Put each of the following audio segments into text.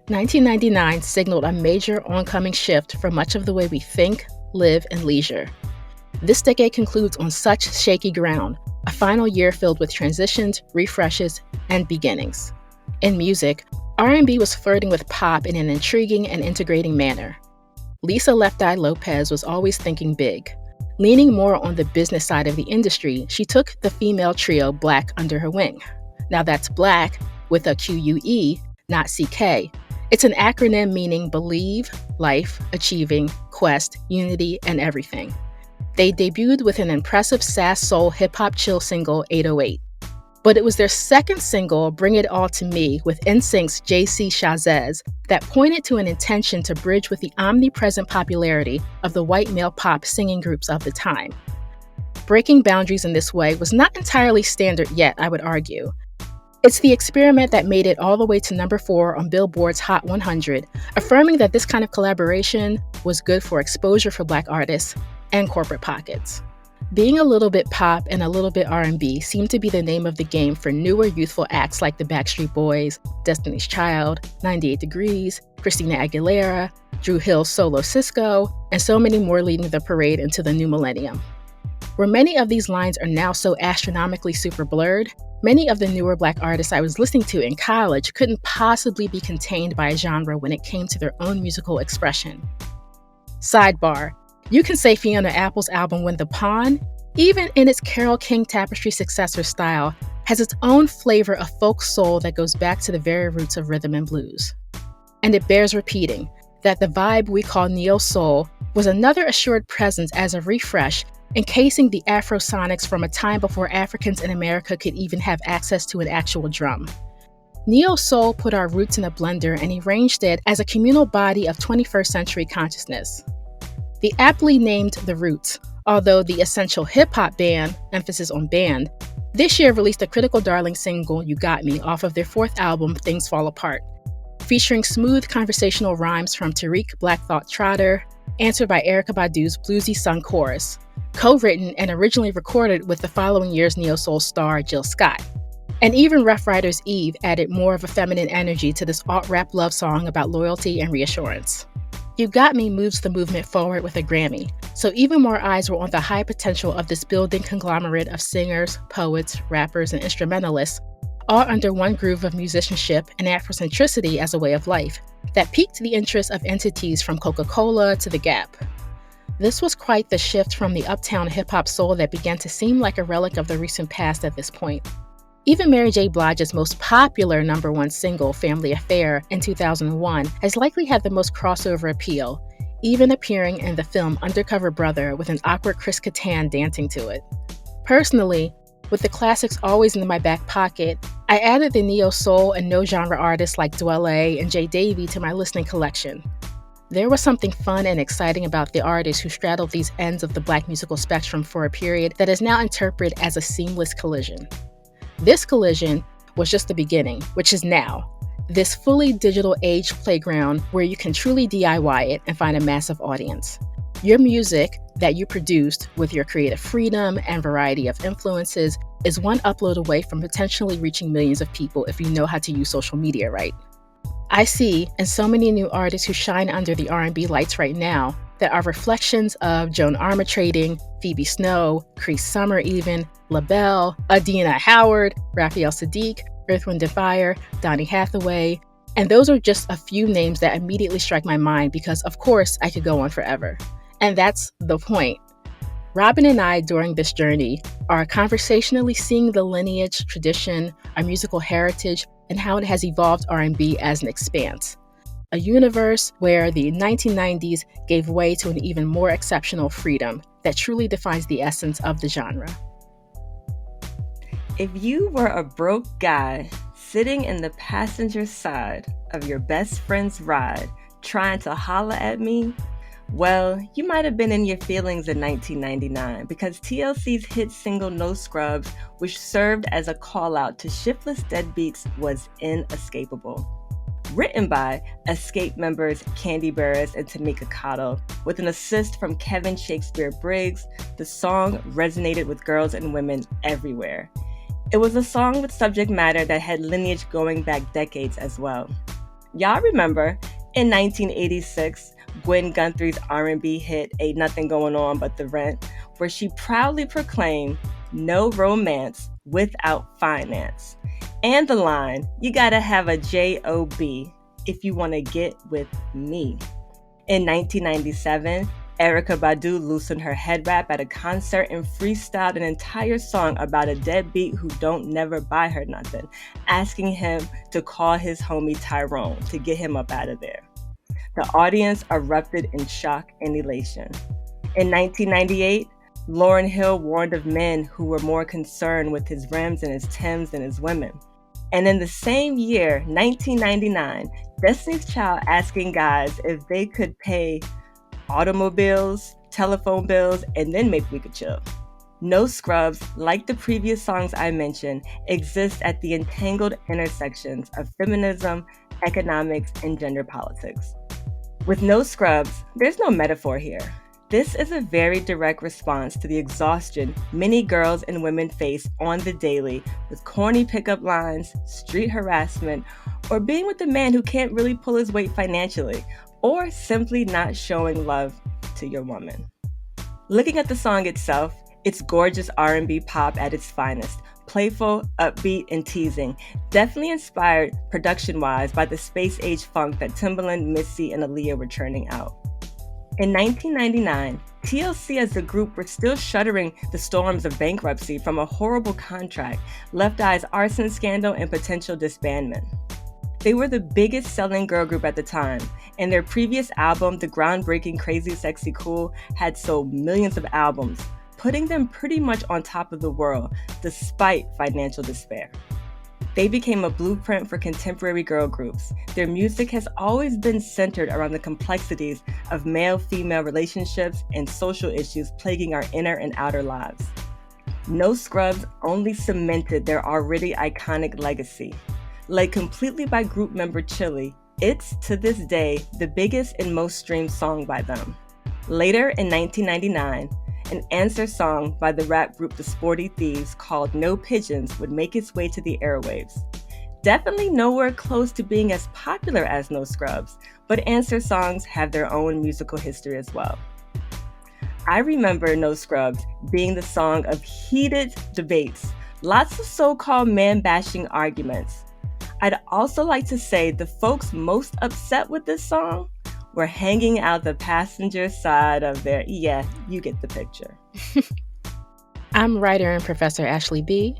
1999 signaled a major oncoming shift for much of the way we think, live, and leisure. This decade concludes on such shaky ground, a final year filled with transitions, refreshes, and beginnings. In music, R&B was flirting with pop in an intriguing and integrating manner. Lisa Left Eye Lopez was always thinking big. Leaning more on the business side of the industry, she took the female trio Black under her wing. Now that's Black with a QUE, not CK. It's an acronym meaning believe, life, achieving, quest, unity, and everything. They debuted with an impressive sass soul hip-hop chill single, 808. But it was their second single, Bring It All to Me, with NSYNC's JC Chazez, that pointed to an intention to bridge with the omnipresent popularity of the white male pop singing groups of the time. Breaking boundaries in this way was not entirely standard yet, I would argue. It's the experiment that made it all the way to number 4 on Billboard's Hot 100, affirming that this kind of collaboration was good for exposure for Black artists and corporate pockets. Being a little bit pop and a little bit R&B seemed to be the name of the game for newer youthful acts like the Backstreet Boys, Destiny's Child, 98 Degrees, Christina Aguilera, Drew Hill's Solo Cisco, and so many more leading the parade into the new millennium. Where many of these lines are now so astronomically super blurred, many of the newer Black artists I was listening to in college couldn't possibly be contained by a genre when it came to their own musical expression. Sidebar. You can say Fiona Apple's album When the Pawn, even in its Carole King Tapestry successor style, has its own flavor of folk soul that goes back to the very roots of rhythm and blues. And it bears repeating that the vibe we call neo-soul was another assured presence as a refresh, encasing the Afrosonics from a time before Africans in America could even have access to an actual drum. Neo-soul put our roots in a blender and arranged it as a communal body of 21st century consciousness. The aptly named The Roots, although the essential hip-hop band, emphasis on band, this year released a critical darling single, You Got Me, off of their 4th album, Things Fall Apart, featuring smooth conversational rhymes from Tariq Black Thought Trotter, answered by Erykah Badu's bluesy sung chorus, co-written and originally recorded with the following year's neo-soul star Jill Scott. And even Rough Riders Eve added more of a feminine energy to this alt-rap love song about loyalty and reassurance. You Got Me moves the movement forward with a Grammy, so even more eyes were on the high potential of this building conglomerate of singers, poets, rappers, and instrumentalists, all under one groove of musicianship and Afrocentricity as a way of life, that piqued the interest of entities from Coca-Cola to The Gap. This was quite the shift from the uptown hip-hop soul that began to seem like a relic of the recent past at this point. Even Mary J. Blige's most popular number 1 single, Family Affair, in 2001, has likely had the most crossover appeal, even appearing in the film Undercover Brother with an awkward Chris Kattan dancing to it. Personally, with the classics always in my back pocket, I added the neo-soul and no-genre artists like Dwele and Jay Davy to my listening collection. There was something fun and exciting about the artists who straddled these ends of the Black musical spectrum for a period that is now interpreted as a seamless collision. This collision was just the beginning, which is now, this fully digital age playground where you can truly DIY it and find a massive audience. Your music that you produced with your creative freedom and variety of influences is one upload away from potentially reaching millions of people if you know how to use social media right. I see in so many new artists who shine under the R&B lights right now that are reflections of Joan Armatrading, Phoebe Snow, Cree Summer even, LaBelle, Adina Howard, Raphael Sadiq, Earth, Wind & Fire, Donny Hathaway, and those are just a few names that immediately strike my mind because, of course, I could go on forever. And that's the point. Robin and I, during this journey, are conversationally seeing the lineage, tradition, our musical heritage, and how it has evolved R&B as an expanse. A universe where the 1990s gave way to an even more exceptional freedom that truly defines the essence of the genre. If you were a broke guy sitting in the passenger side of your best friend's ride trying to holla at me, well, you might have been in your feelings in 1999 because TLC's hit single No Scrubs, which served as a call-out to shiftless deadbeats, was inescapable. Written by Escape members Candy Burris and Tamika Cottle, with an assist from Kevin Shakespeare Briggs, the song resonated with girls and women everywhere. It was a song with subject matter that had lineage going back decades as well. Y'all remember in 1986, Gwen Guthrie's R&B hit Ain't Nothing Going On But the Rent, where she proudly proclaimed, "No romance without finance." And the line, "You gotta have a J-O-B if you wanna get with me." In 1997, Erykah Badu loosened her head wrap at a concert and freestyled an entire song about a deadbeat who don't never buy her nothing, asking him to call his homie Tyrone to get him up out of there. The audience erupted in shock and elation. In 1998, Lauryn Hill warned of men who were more concerned with his rims and his Timbs than his women. And in the same year, 1999, Destiny's Child asking guys if they could pay automobiles, telephone bills, and then maybe we could chill. No Scrubs, like the previous songs I mentioned, exist at the entangled intersections of feminism, economics, and gender politics. With No Scrubs, there's no metaphor here. This is a very direct response to the exhaustion many girls and women face on the daily with corny pickup lines, street harassment, or being with a man who can't really pull his weight financially, or simply not showing love to your woman. Looking at the song itself, it's gorgeous R&B pop at its finest, playful, upbeat, and teasing, definitely inspired production-wise by the space-age funk that Timbaland, Missy, and Aaliyah were churning out. In 1999, TLC as a group were still shuddering the storms of bankruptcy from a horrible contract, Left Eye's arson scandal, and potential disbandment. They were the biggest selling girl group at the time, and their previous album, the groundbreaking Crazy Sexy Cool, had sold millions of albums, putting them pretty much on top of the world, despite financial despair. They became a blueprint for contemporary girl groups. Their music has always been centered around the complexities of male-female relationships and social issues plaguing our inner and outer lives. No Scrubs only cemented their already iconic legacy. Led completely by group member Chili, it's, to this day, the biggest and most streamed song by them. Later in 1999, an answer song by the rap group The Sporty Thieves called No Pigeons would make its way to the airwaves. Definitely nowhere close to being as popular as No Scrubs, but answer songs have their own musical history as well. I remember No Scrubs being the song of heated debates, lots of so-called man-bashing arguments. I'd also like to say the folks most upset with this song were hanging out the passenger side of their, yeah, you get the picture. I'm writer and Professor Ashley B.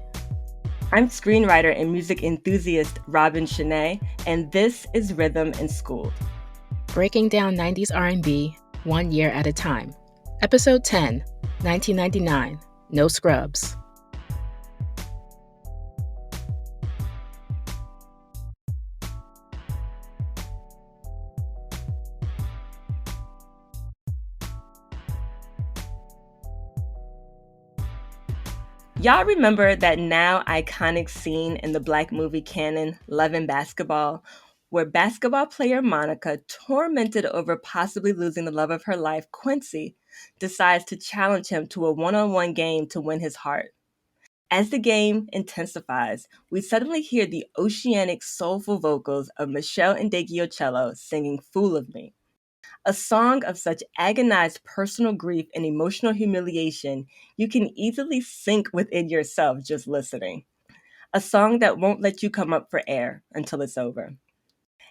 I'm screenwriter and music enthusiast Robin Shanae, and this is Rhythm and Schooled. Breaking down 90s R&B, one year at a time. Episode 10, 1999, No Scrubs. Y'all remember that now iconic scene in the Black movie canon, Love and Basketball, where basketball player Monica, tormented over possibly losing the love of her life, Quincy, decides to challenge him to a one-on-one game to win his heart. As the game intensifies, we suddenly hear the oceanic, soulful vocals of Michelle Ndegeocello singing Fool of Me. A song of such agonized personal grief and emotional humiliation, you can easily sink within yourself just listening. A song that won't let you come up for air until it's over.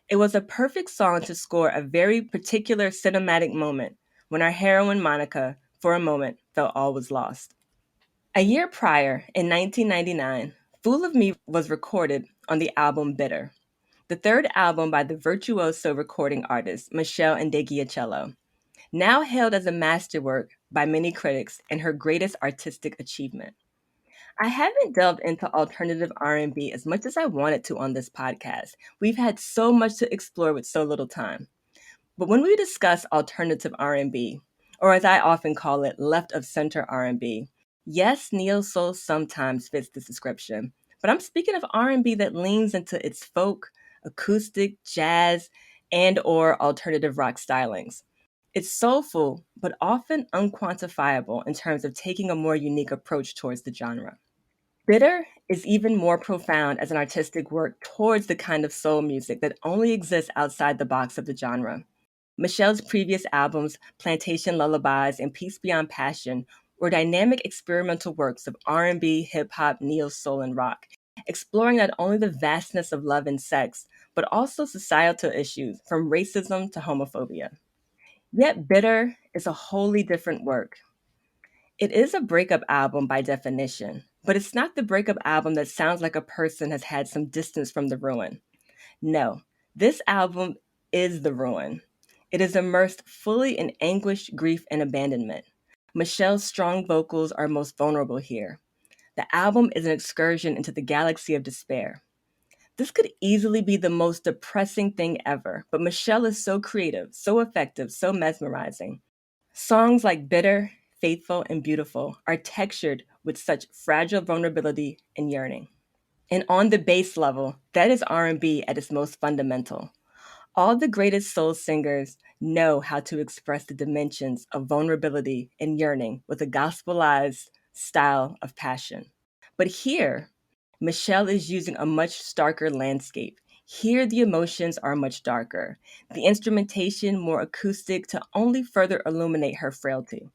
It was a perfect song to score a very particular cinematic moment when our heroine Monica, for a moment, felt all was lost. A year prior, in 1999, Fool of Me was recorded on the album Bitter, the third album by the virtuoso recording artist Michelle Ndegeocello, now hailed as a masterwork by many critics and her greatest artistic achievement. I haven't delved into alternative R&B as much as I wanted to on this podcast. We've had so much to explore with so little time. But when we discuss alternative R&B, or as I often call it, left of center R&B, yes, neo soul sometimes fits this description, but I'm speaking of R&B that leans into its folk, acoustic, jazz, and or alternative rock stylings. It's soulful, but often unquantifiable in terms of taking a more unique approach towards the genre. Bitter is even more profound as an artistic work towards the kind of soul music that only exists outside the box of the genre. Michelle's previous albums, Plantation Lullabies and Peace Beyond Passion, were dynamic experimental works of R&B, hip-hop, neo-soul, and rock, exploring not only the vastness of love and sex, but also societal issues from racism to homophobia. Yet Bitter is a wholly different work. It is a breakup album by definition, but it's not the breakup album that sounds like a person has had some distance from the ruin. No, this album is the ruin. It is immersed fully in anguish, grief, and abandonment. Michelle's strong vocals are most vulnerable here. The album is an excursion into the galaxy of despair. This could easily be the most depressing thing ever, but Michelle is so creative, so effective, so mesmerizing. Songs like Bitter, Faithful, and Beautiful are textured with such fragile vulnerability and yearning. And on the base level, that is R&B at its most fundamental. All the greatest soul singers know how to express the dimensions of vulnerability and yearning with a gospelized style of passion. But here, Michelle is using a much starker landscape. Here, the emotions are much darker, the instrumentation more acoustic to only further illuminate her frailty.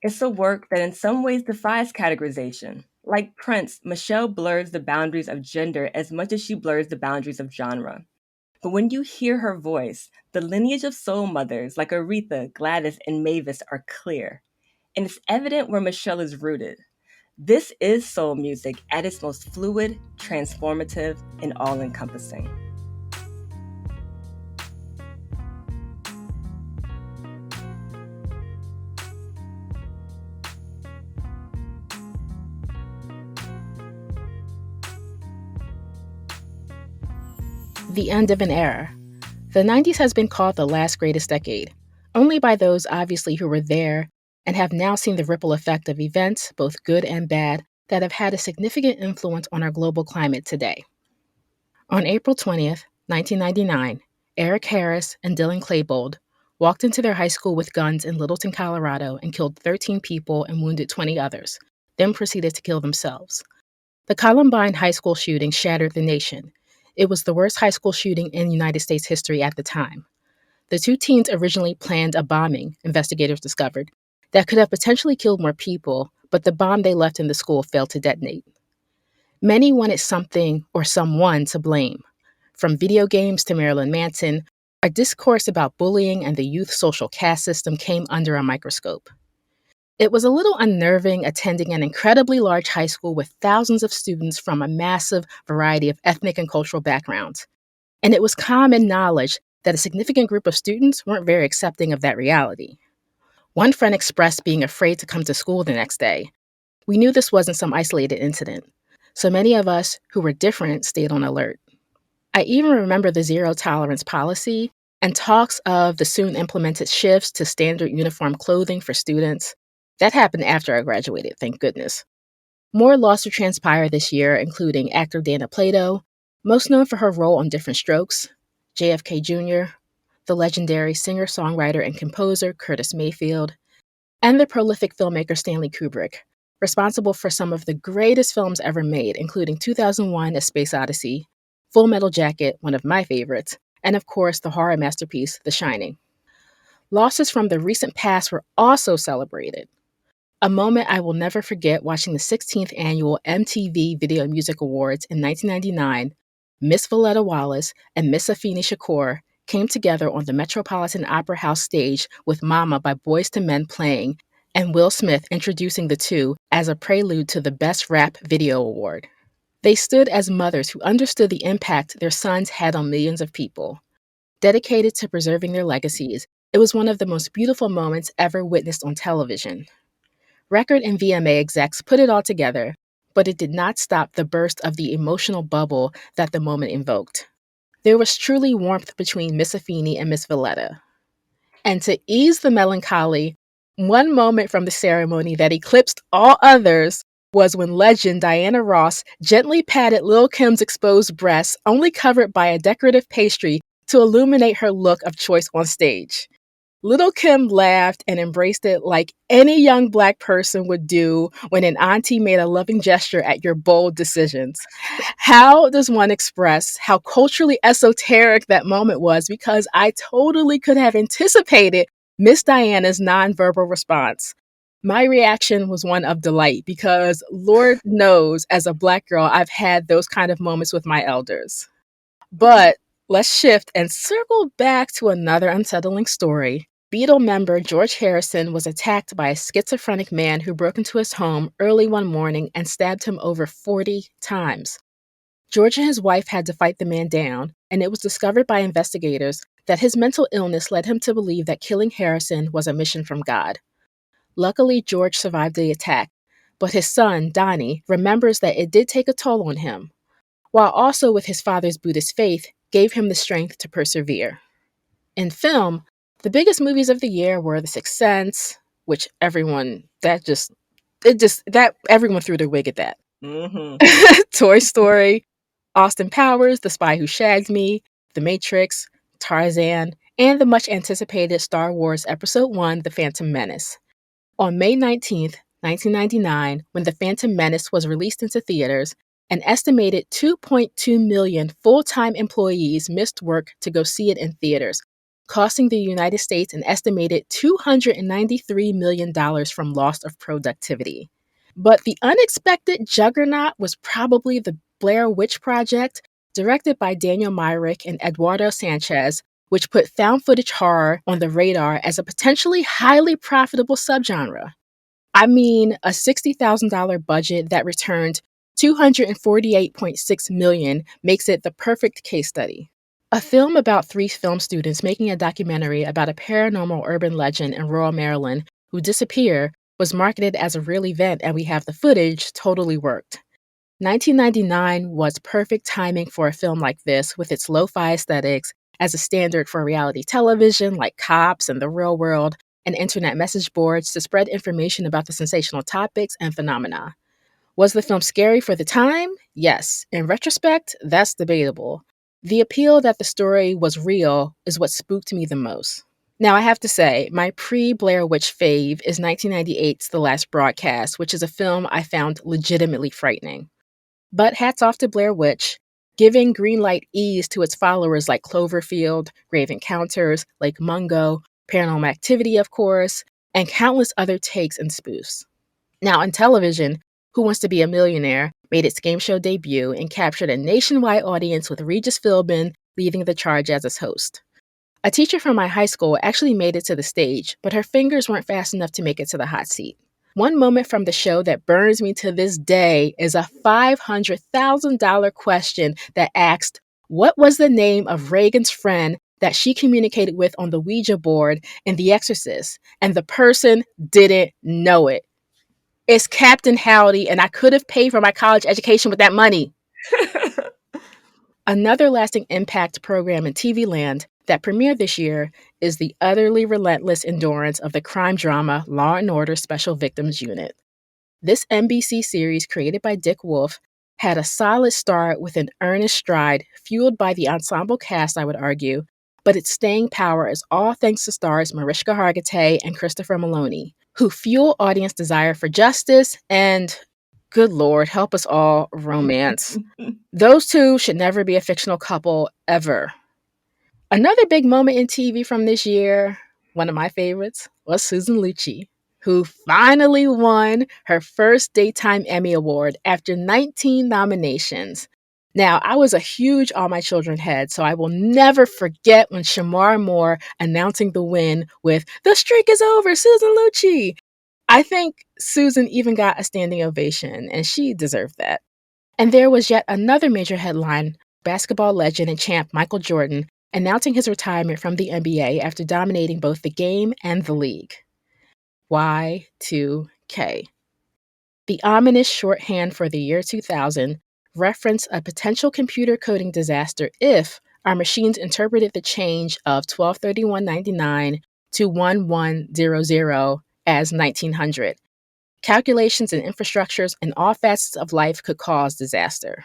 It's a work that in some ways defies categorization. Like Prince, Michelle blurs the boundaries of gender as much as she blurs the boundaries of genre. But when you hear her voice, the lineage of soul mothers like Aretha, Gladys, and Mavis are clear. And it's evident where Michelle is rooted. This is soul music at its most fluid, transformative, and all encompassing. The end of an era. The 90s has been called the last greatest decade, only by those obviously who were there and have now seen the ripple effect of events, both good and bad, that have had a significant influence on our global climate today. On April 20th, 1999, Eric Harris and Dylan Klebold walked into their high school with guns in Littleton, Colorado, and killed 13 people and wounded 20 others, then proceeded to kill themselves. The Columbine high school shooting shattered the nation. It was the worst high school shooting in United States history at the time. The two teens originally planned a bombing, investigators discovered, that could have potentially killed more people, but the bomb they left in the school failed to detonate. Many wanted something or someone to blame. From video games to Marilyn Manson, a discourse about bullying and the youth social caste system came under a microscope. It was a little unnerving attending an incredibly large high school with thousands of students from a massive variety of ethnic and cultural backgrounds. And it was common knowledge that a significant group of students weren't very accepting of that reality. One friend expressed being afraid to come to school the next day. We knew this wasn't some isolated incident, so many of us who were different stayed on alert. I even remember the zero tolerance policy and talks of the soon implemented shifts to standard uniform clothing for students. That happened after I graduated, thank goodness. More lawsuits transpired this year, including actor Dana Plato, most known for her role on Different Strokes, JFK Jr., the legendary singer-songwriter and composer Curtis Mayfield, and the prolific filmmaker Stanley Kubrick, responsible for some of the greatest films ever made, including 2001: A Space Odyssey, Full Metal Jacket, one of my favorites, and of course the horror masterpiece The Shining. Losses from the recent past were also celebrated. A moment I will never forget watching the 16th annual MTV Video Music Awards in 1999, Miss Valletta Wallace and Miss Afeni Shakur came together on the Metropolitan Opera House stage with Mama by Boyz II Men playing and Will Smith introducing the two as a prelude to the Best Rap Video Award. They stood as mothers who understood the impact their sons had on millions of people. Dedicated to preserving their legacies, it was one of the most beautiful moments ever witnessed on television. Record and VMA execs put it all together, but it did not stop the burst of the emotional bubble that the moment invoked. There was truly warmth between Miss Afeni and Miss Valletta. And to ease the melancholy, one moment from the ceremony that eclipsed all others was when legend Diana Ross gently patted Lil' Kim's exposed breasts, only covered by a decorative pastry, to illuminate her look of choice on stage. Little Kim laughed and embraced it like any young Black person would do when an auntie made a loving gesture at your bold decisions. How does one express how culturally esoteric that moment was? Because I totally could have anticipated Miss Diana's nonverbal response. My reaction was one of delight because Lord knows, as a Black girl, I've had those kind of moments with my elders. But let's shift and circle back to another unsettling story. Beatle member George Harrison was attacked by a schizophrenic man who broke into his home early one morning and stabbed him over 40 times. George and his wife had to fight the man down, and it was discovered by investigators that his mental illness led him to believe that killing Harrison was a mission from God. Luckily, George survived the attack, but his son, Donnie, remembers that it did take a toll on him, while also with his father's Buddhist faith, gave him the strength to persevere. In film, the biggest movies of the year were The Sixth Sense, which everyone threw their wig at that. Toy Story, Austin Powers, The Spy Who Shagged Me, The Matrix, Tarzan, and the much anticipated Star Wars Episode 1, The Phantom Menace. On May 19th, 1999, when The Phantom Menace was released into theaters, an estimated 2.2 million full-time employees missed work to go see it in theaters, costing the United States an estimated $293 million from loss of productivity. But the unexpected juggernaut was probably the Blair Witch Project, directed by Daniel Myrick and Eduardo Sanchez, which put found footage horror on the radar as a potentially highly profitable subgenre. I mean, a $60,000 budget that returned $248.6 million makes it the perfect case study. A film about three film students making a documentary about a paranormal urban legend in rural Maryland who disappear was marketed as a real event, and we have the footage totally worked. 1999 was perfect timing for a film like this with its lo-fi aesthetics as a standard for reality television like Cops and The Real World and internet message boards to spread information about the sensational topics and phenomena. Was the film scary for the time? Yes. In retrospect, that's debatable. The appeal that the story was real is what spooked me the most. Now, I have to say, my pre-Blair Witch fave is 1998's The Last Broadcast, which is a film I found legitimately frightening. But hats off to Blair Witch, giving green light ease to its followers like Cloverfield, Grave Encounters, Lake Mungo, Paranormal Activity, of course, and countless other takes and spoofs. Now, in television, Who Wants to Be a Millionaire made its game show debut and captured a nationwide audience with Regis Philbin leading the charge as its host. A teacher from my high school actually made it to the stage, but her fingers weren't fast enough to make it to the hot seat. One moment from the show that burns me to this day is a $500,000 question that asked, what was the name of Reagan's friend that she communicated with on the Ouija board in The Exorcist? And the person didn't know it. It's Captain Howdy, and I could have paid for my college education with that money. Another lasting impact program in TV land that premiered this year is the utterly relentless endurance of the crime drama Law & Order Special Victims Unit. This NBC series, created by Dick Wolf, had a solid start with an earnest stride fueled by the ensemble cast, I would argue, but its staying power is all thanks to stars Mariska Hargitay and Christopher Maloney, who fuel audience desire for justice and, good Lord, help us all, romance. Those two should never be a fictional couple, ever. Another big moment in TV from this year, one of my favorites, was Susan Lucci, who finally won her first Daytime Emmy Award after 19 nominations. Now, I was a huge All My Children head, so I will never forget when Shamar Moore announcing the win with, "The streak is over, Susan Lucci." I think Susan even got a standing ovation, and she deserved that. And there was yet another major headline, basketball legend and champ Michael Jordan announcing his retirement from the NBA after dominating both the game and the league. Y2K. The ominous shorthand for the year 2000 referenced a potential computer coding disaster if our machines interpreted the change of 12/31/99 to 1100 as 1900. Calculations and infrastructures in all facets of life could cause disaster.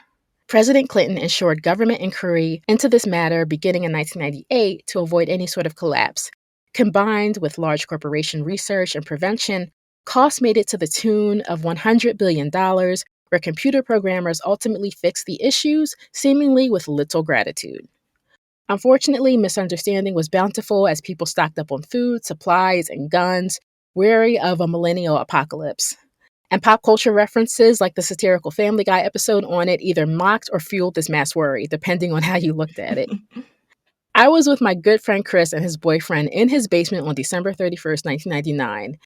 President Clinton ensured government inquiry into this matter beginning in 1998 to avoid any sort of collapse, Combined with large corporation research and prevention, costs made it to the tune of $100 billion, where computer programmers ultimately fixed the issues, seemingly with little gratitude. Unfortunately, misunderstanding was bountiful as people stocked up on food, supplies, and guns, wary of a millennial apocalypse. And pop culture references like the satirical Family Guy episode on it either mocked or fueled this mass worry, depending on how you looked at it. I was with my good friend Chris and his boyfriend in his basement on December 31st, 1999.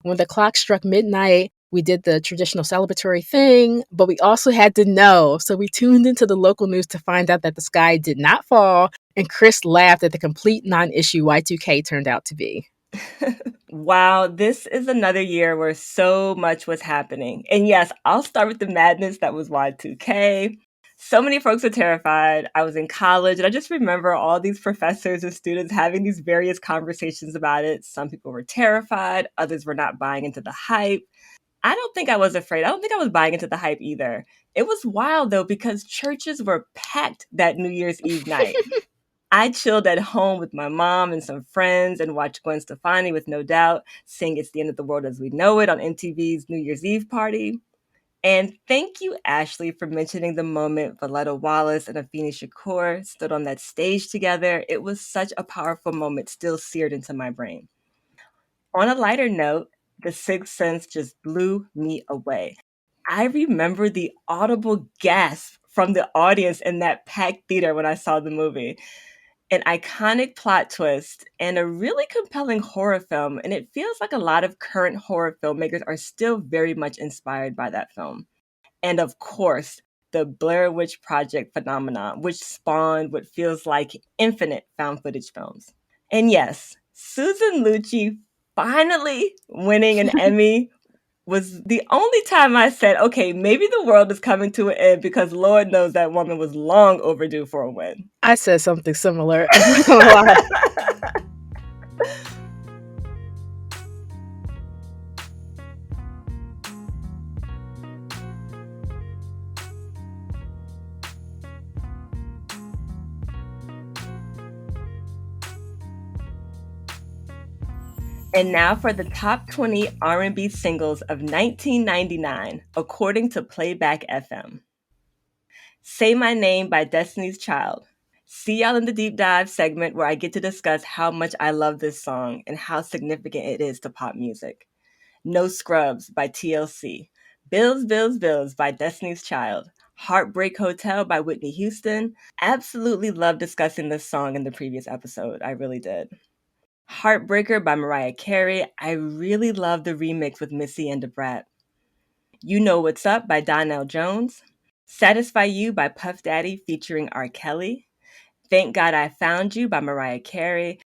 When the clock struck midnight, we did the traditional celebratory thing, but we also had to know. So we tuned into the local news to find out that the sky did not fall, and Chris laughed at the complete non issue Y2K turned out to be. Wow, this is another year where so much was happening. And yes, I'll start with the madness that was Y2K. So many folks were terrified. I was in college, and I just remember all these professors and students having these various conversations about it. Some people were terrified, others were not buying into the hype. I don't think I was afraid. I don't think I was buying into the hype either. It was wild though, because churches were packed that New Year's Eve night. I chilled at home with my mom and some friends and watched Gwen Stefani with No Doubt sing It's the End of the World as We Know It on MTV's New Year's Eve party. And thank you, Ashley, for mentioning the moment Valletta Wallace and Afeni Shakur stood on that stage together. It was such a powerful moment, still seared into my brain. On a lighter note, The Sixth Sense just blew me away. I remember the audible gasp from the audience in that packed theater when I saw the movie. An iconic plot twist and a really compelling horror film, and it feels like a lot of current horror filmmakers are still very much inspired by that film. And of course, the Blair Witch Project phenomenon, which spawned what feels like infinite found footage films. And yes, Susan Lucci finally winning an Emmy was the only time I said, okay, maybe the world is coming to an end, because Lord knows that woman was long overdue for a win. I said something similar. I'm not gonna lie. And now for the top 20 R&B singles of 1999, according to Playback FM. Say My Name by Destiny's Child. See y'all in the deep dive segment where I get to discuss how much I love this song and how significant it is to pop music. No Scrubs by TLC. Bills, Bills, Bills by Destiny's Child. Heartbreak Hotel by Whitney Houston. Absolutely loved discussing this song in the previous episode. I really did. Heartbreaker by Mariah Carey. I really love the remix with Missy and Da Brat. You Know What's Up by Donnell Jones. Satisfy You by Puff Daddy featuring R. Kelly. Thank God I Found You by Mariah Carey.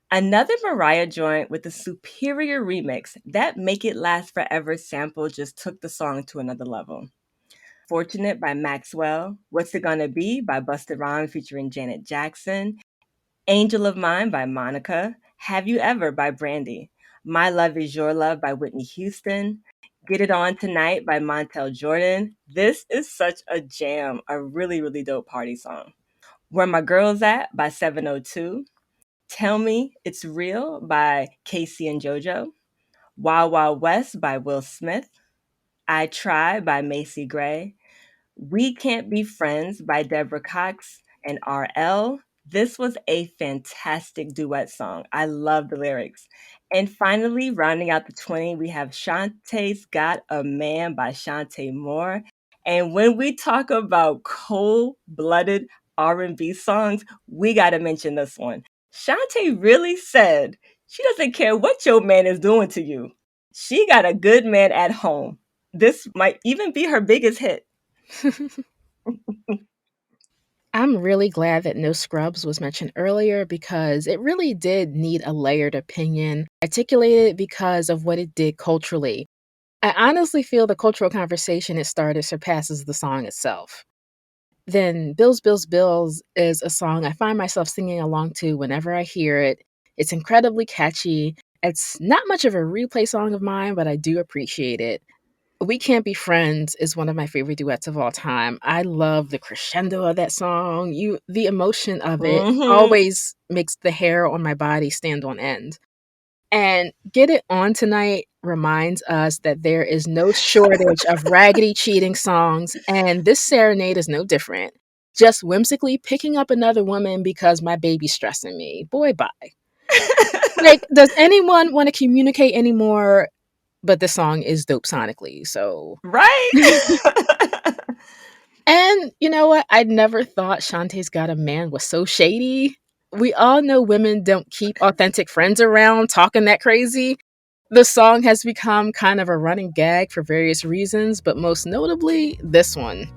Another Mariah joint with a superior remix. That Make It Last Forever sample just took the song to another level. Fortunate by Maxwell. What's It Gonna Be by Busta Rhymes featuring Janet Jackson. Angel of Mine by Monica. Have You Ever by Brandy. My Love Is Your Love by Whitney Houston. Get It On Tonight by Montel Jordan. This is such a jam, a really, really dope party song. Where My Girls At by 702. Tell Me It's Real by Casey and JoJo. Wild Wild West by Will Smith. I Try by Macy Gray. We Can't Be Friends by Deborah Cox and RL. This was a fantastic duet song. I love the lyrics. And finally, rounding out the 20, we have Shantae's Got a Man by Shantae Moore. And when we talk about cold-blooded R&B songs, we got to mention this one. Shantae really said she doesn't care what your man is doing to you. She got a good man at home. This might even be her biggest hit. I'm really glad that No Scrubs was mentioned earlier because it really did need a layered opinion, articulated because of what it did culturally. I honestly feel the cultural conversation it started surpasses the song itself. Then Bills, Bills, Bills is a song I find myself singing along to whenever I hear it. It's incredibly catchy. It's not much of a replay song of mine, but I do appreciate it. We Can't Be Friends is one of my favorite duets of all time. I love the crescendo of that song. The emotion of it Mm-hmm. always makes the hair on my body stand on end. And Get It On Tonight reminds us that there is no shortage of raggedy cheating songs, and this serenade is no different. Just whimsically picking up another woman because my baby's stressing me. Boy, bye. Like, does anyone want to communicate anymore? But the song is dope sonically, so. Right? And you know what? I never thought Shantae's Got a Man was so shady. We all know women don't keep authentic friends around talking that crazy. The song has become kind of a running gag for various reasons, but most notably, this one.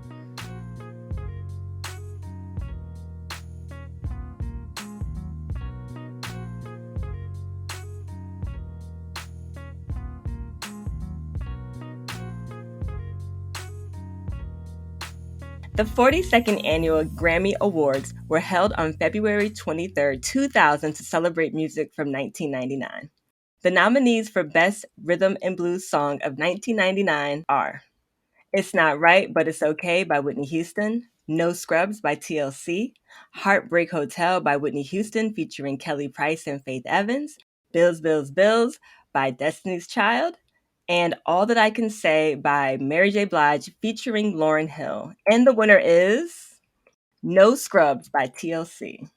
The 42nd Annual Grammy Awards were held on February 23, 2000 to celebrate music from 1999. The nominees for Best Rhythm and Blues Song of 1999 are It's Not Right, But It's Okay by Whitney Houston, No Scrubs by TLC, Heartbreak Hotel by Whitney Houston featuring Kelly Price and Faith Evans, Bills, Bills, Bills by Destiny's Child, and All That I Can Say by Mary J. Blige featuring Lauryn Hill. And the winner is No Scrubs by TLC.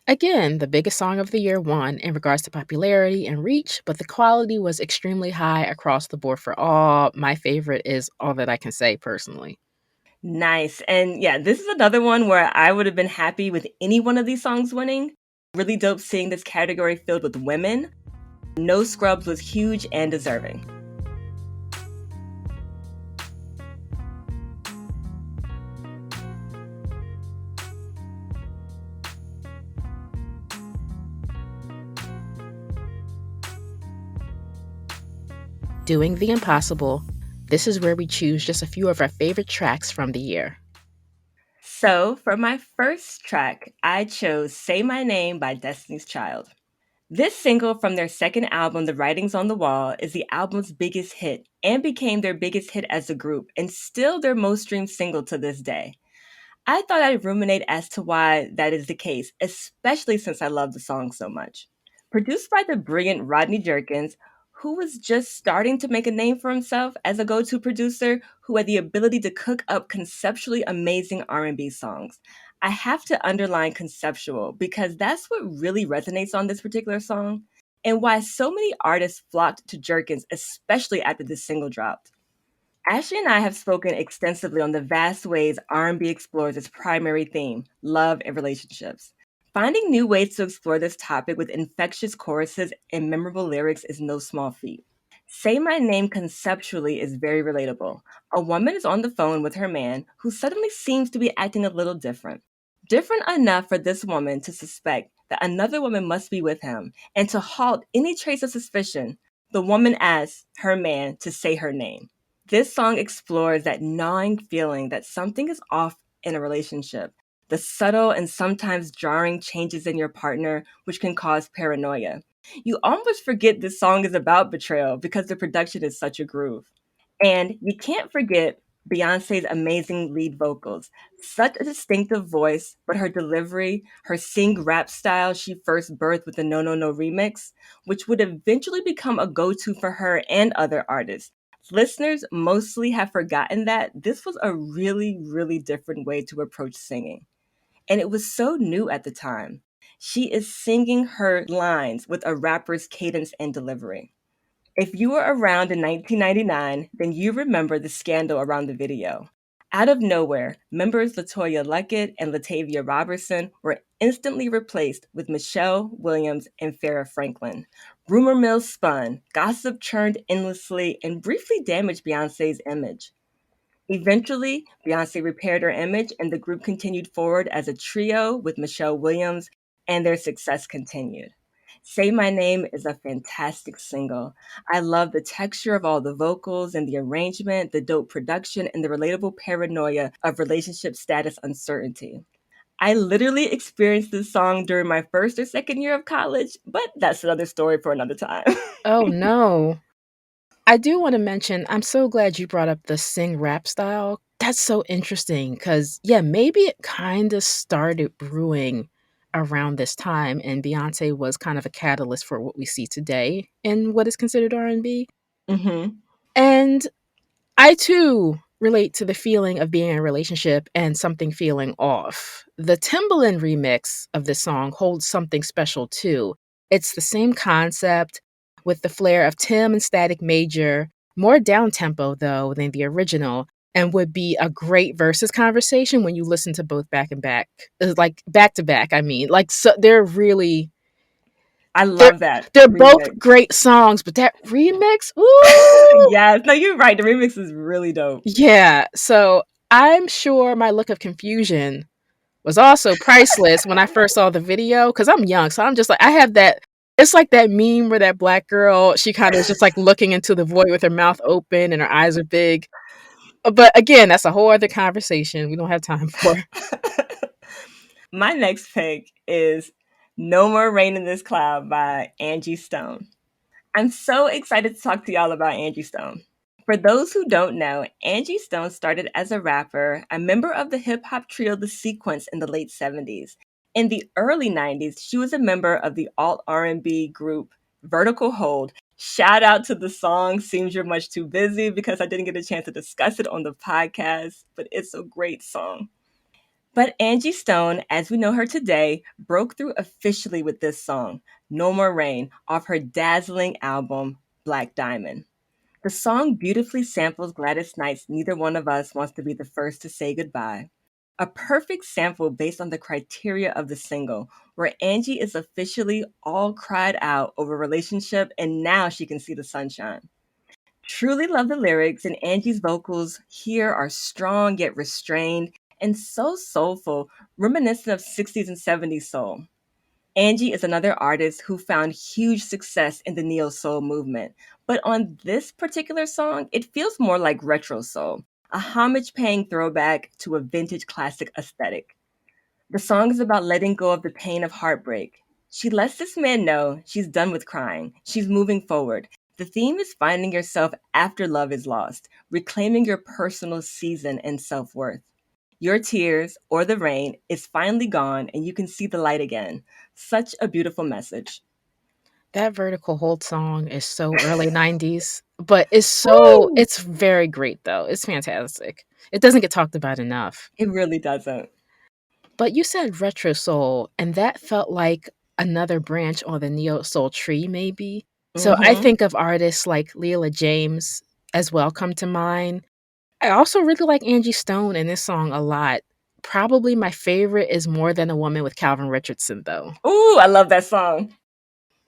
Again, the biggest song of the year won in regards to popularity and reach, but the quality was extremely high across the board for all. My favorite is All That I Can Say personally. Nice. And yeah, this is another one where I would have been happy with any one of these songs winning. Really dope seeing this category filled with women. No Scrubs was huge and deserving. Doing the impossible, this is where we choose just a few of our favorite tracks from the year. So for my first track, I chose Say My Name by Destiny's Child. This single from their second album, The Writings on the Wall, is the album's biggest hit and became their biggest hit as a group and still their most streamed single to this day. I thought I'd ruminate as to why that is the case, especially since I love the song so much. Produced by the brilliant Rodney Jerkins, who was just starting to make a name for himself as a go-to producer who had the ability to cook up conceptually amazing R&B songs. I have to underline conceptual because that's what really resonates on this particular song and why so many artists flocked to Jerkins, especially after this single dropped. Ashley and I have spoken extensively on the vast ways R&B explores its primary theme, love and relationships. Finding new ways to explore this topic with infectious choruses and memorable lyrics is no small feat. Say My Name conceptually is very relatable. A woman is on the phone with her man who suddenly seems to be acting a little different. Different enough for this woman to suspect that another woman must be with him, and to halt any trace of suspicion, the woman asks her man to say her name. This song explores that gnawing feeling that something is off in a relationship, the subtle and sometimes jarring changes in your partner, which can cause paranoia. You almost forget this song is about betrayal because the production is such a groove. And you can't forget Beyonce's amazing lead vocals. Such a distinctive voice, but her delivery, her sing rap style she first birthed with the No No No remix, which would eventually become a go to for her and other artists. Listeners mostly have forgotten that this was a really, really different way to approach singing. And it was so new at the time. She is singing her lines with a rapper's cadence and delivery. If you were around in 1999, then you remember the scandal around the video. Out of nowhere, members Latoya Luckett and Latavia Robertson were instantly replaced with Michelle Williams and Farrah Franklin. Rumor mills spun, gossip churned endlessly, and briefly damaged Beyonce's image. Eventually, Beyonce repaired her image and the group continued forward as a trio with Michelle Williams, and their success continued. Say My Name is a fantastic single. I love the texture of all the vocals and the arrangement, the dope production, and the relatable paranoia of relationship status uncertainty. I literally experienced this song during my first or second year of college, but that's another story for another time. Oh no. I do want to mention, I'm so glad you brought up the sing rap style. That's so interesting because, yeah, maybe it kind of started brewing around this time, and Beyonce was kind of a catalyst for what we see today in what is considered R&B. Mm-hmm. And I too relate to the feeling of being in a relationship and something feeling off. The Timbaland remix of this song holds something special too. It's the same concept with the flair of Tim and Static Major, more down tempo though than the original, and would be a great versus conversation when you listen to both back and back, like back to back. I mean, like so they're really I they're love that they're both remix. great songs, but that remix, ooh, Yes, no, you're right. The remix is really dope. yeah. So I'm sure my look of confusion was also priceless when I first saw the video because I'm young. So I'm just like, I have that. It's like that meme where that black girl, she kind of is just like looking into the void with her mouth open and her eyes are big. But again, that's a whole other conversation we don't have time for. My next pick is No More Rain in This Cloud by Angie Stone. I'm so excited to talk to y'all about Angie Stone. For those who don't know, Angie Stone started as a rapper, a member of the hip hop trio The Sequence in the late 70s. In the early 90s, she was a member of the alt R&B group Vertical Hold. Shout out to the song Seems You're Much Too Busy because I didn't get a chance to discuss it on the podcast, but it's a great song. But Angie Stone, as we know her today, broke through officially with this song, No More Rain, off her dazzling album, Black Diamond. The song beautifully samples Gladys Knight's Neither One of Us Wants to Be the First to Say Goodbye. A perfect sample based on the criteria of the single, where Angie is officially all cried out over a relationship and now she can see the sunshine. Truly love the lyrics, and Angie's vocals here are strong yet restrained and so soulful, reminiscent of 60s and 70s soul. Angie is another artist who found huge success in the neo soul movement, but on this particular song, it feels more like retro soul, a homage paying throwback to a vintage classic aesthetic. The song is about letting go of the pain of heartbreak. She lets this man know she's done with crying. She's moving forward. The theme is finding yourself after love is lost, reclaiming your personal season and self worth. Your tears or the rain is finally gone and you can see the light again. Such a beautiful message. That Vertical Hold song is so early 90s, but Woo! it's very great though. It's fantastic. It doesn't get talked about enough. It really doesn't. But you said retro soul, and that felt like another branch on the neo soul tree, maybe. So I Hmm. think of artists like Leela James as well come to mind. I also really like Angie Stone in this song a lot. Probably my favorite is More Than a Woman with Calvin Richardson, though. Ooh, I love that song.